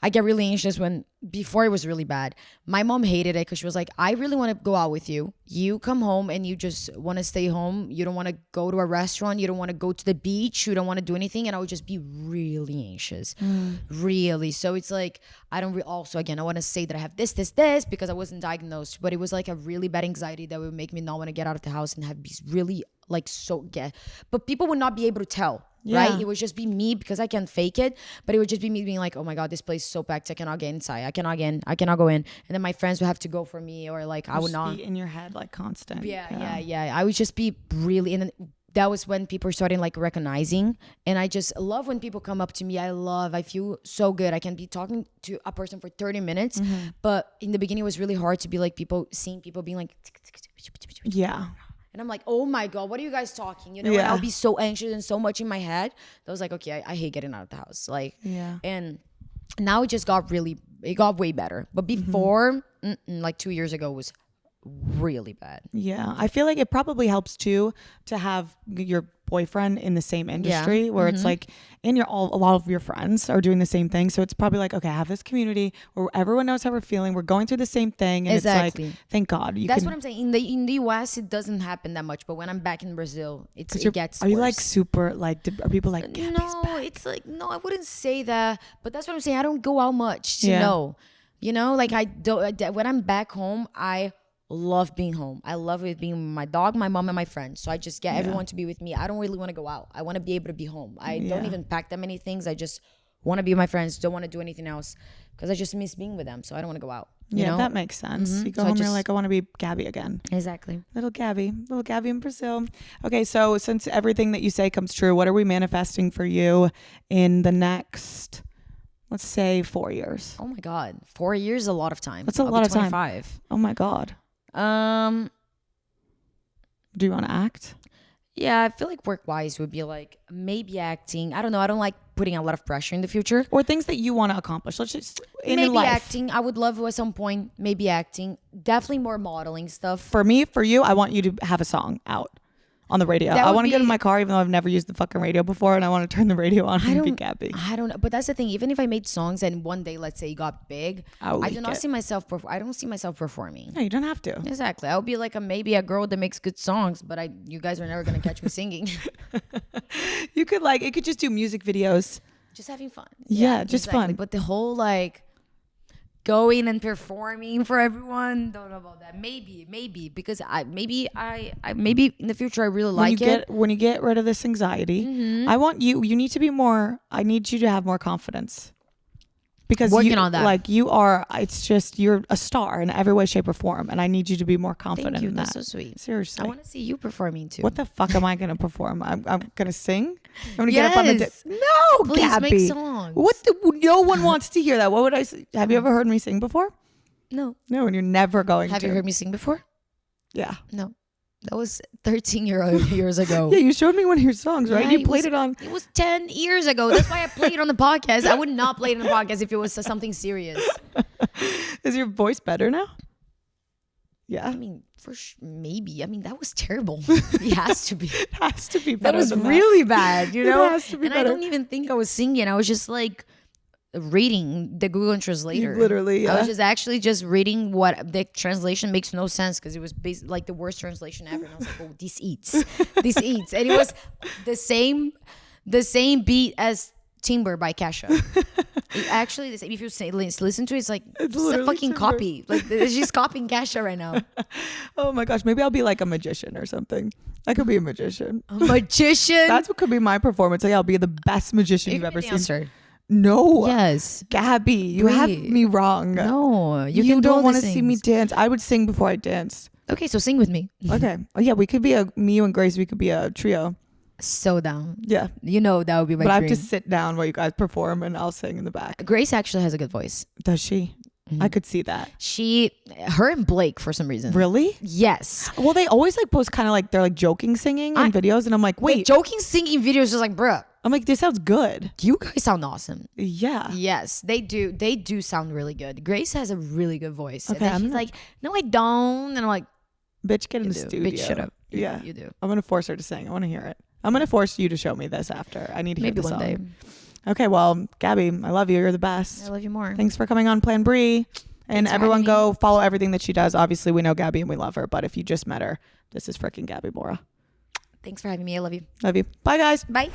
I get really anxious when before it was really bad. My mom hated it because she was like, I really want to go out with you. You come home and you just want to stay home. You don't want to go to a restaurant. You don't want to go to the beach. You don't want to do anything. And I would just be really anxious. Really. So it's like, I don't also, again, I want to say that I have this because I wasn't diagnosed, but it was like a really bad anxiety that would make me not want to get out of the house and have be really like but people would not be able to tell. Right? It would just be me because I can fake it, but it would just be me being like, oh my God, this place is so packed. I cannot get inside. I cannot go in. And then my friends would have to go for me, or like I would not be in your head like constant. Yeah. I would just be really, and then that was when people started like recognizing. And I just love when people come up to me. I feel so good. I can be talking to a person for 30 minutes, but in the beginning it was really hard to be like seeing people being like, yeah. and I'm like, oh my God, what are you guys talking? You know, and I'll be so anxious and so much in my head. That was like, okay, I hate getting out of the house. Like, and now it got way better. But before, like 2 years ago, was really bad. Yeah. I feel like it probably helps too to have your boyfriend in the same industry where it's like, and a lot of your friends are doing the same thing. So it's probably like, okay, I have this community where everyone knows how we're feeling. We're going through the same thing. And it's like, thank God. That's what I'm saying. In the US, it doesn't happen that much. But when I'm back in Brazil, it gets worse. Are you like super, like, are people like, no, it's like, no, I wouldn't say that. But that's what I'm saying. I don't go out much to know. You know, like when I'm back home, I love being home. I love it being with my dog, my mom, and my friends. So I just get everyone to be with me. I don't really want to go out. I want to be able to be home. I don't even pack that many things. I just want to be with my friends. Don't want to do anything else because I just miss being with them. So I don't want to go out. You know? That makes sense. You go home, you're like, I want to be Gabi again. Exactly. Little Gabi in Brazil. Okay, so since everything that you say comes true, what are we manifesting for you in the next, let's say, 4 years? Oh my God. 4 years is a lot of time. That's a lot of 25. Time. Oh my God. Do you want to act? Yeah, I feel like work-wise would be like maybe acting. I don't know. I don't like putting a lot of pressure in the future. Or things that you want to accomplish. Let's just maybe life. Acting. I would love at some point maybe acting. Definitely more modeling stuff. For you, I want you to have a song out on the radio. I want to get in my car, even though I've never used the fucking radio before, and I want to turn the radio on and be Gabi. I don't know, but that's the thing. Even if I made songs and one day, let's say, it got big, I do not see myself. I don't see myself performing. No, you don't have to. Exactly. I'll be like maybe a girl that makes good songs, but you guys are never gonna catch me singing. You could it could just do music videos. Just having fun. Yeah, just fun. But the whole going and performing for everyone, don't know about that. Maybe because maybe in the future I really when you get rid of this anxiety, I want you need to be more, I need you to have more confidence. Because working on that. Like you are, it's just, you're a star in every way, shape, or form. And I need you to be more confident. Thank you. In That's that. so sweet. Seriously. I want to see you performing too. What the fuck am I going to perform? I'm going to sing? I'm going to get up on the... No, please Gabi. make songs. No one wants to hear that. What would I say? Have you ever heard me sing before? No. No, and you're never going to. Have you heard me sing before? Yeah. No. That was 13 years ago. Yeah, you showed me one of your songs, right? Yeah, You played it on... It was 10 years ago. That's why I played it on the podcast. I would not play it on the podcast if it was something serious. Is your voice better now? Yeah. I mean, maybe. I mean, that was terrible. It has to be. It has to be better. That was really bad, you know? It has to be and better. I don't even think I was singing. I was just reading the Google Translator. Literally, yeah. I was just actually reading what the translation makes no sense because it was basically the worst translation ever. And I was like, oh, this eats. And it was the same beat as Timber by Kesha. Actually, if you listen to it, it's a fucking Timber. copy. She's copying Kesha right now. Oh my gosh, maybe I'll be like a magician or something. I could be a magician. A magician? That's what could be my performance. I'll be the best magician you've ever seen. No. Yes. Gabi, you have me wrong. No. You don't want to see me dance. I would sing before I danced. Okay, so sing with me. Okay. Oh yeah, we could be me, you and Grace, we could be a trio. So down. Yeah. You know that would be my dream. But I have to sit down while you guys perform and I'll sing in the back. Grace actually has a good voice. Does she? I could see that. Her and Blake for some reason. Really? Yes. Well, they always post kind of they're joking singing in videos, and I'm like, wait, joking singing videos is bruh. I'm like, this sounds good. You guys sound awesome. Yeah. Yes, they do. They do sound really good. Grace has a really good voice. Okay, And then she's like, no, I don't. And I'm like, Bitch, get in the do. studio. Bitch, shut up. Yeah. You do. I'm going to force her to sing. I want to hear it. I'm going to force you to show me this after. I need to hear Maybe the one song. day. Okay, well, Gabby, I love you. You're the best. I love you more. Thanks for coming on PlanBri. And for everyone having go follow everything that she does. Obviously, we know Gabby and we love her. But if you just met her, this is freaking Gabi Moura. Thanks for having me. I love you. Love you. Bye, guys. Bye.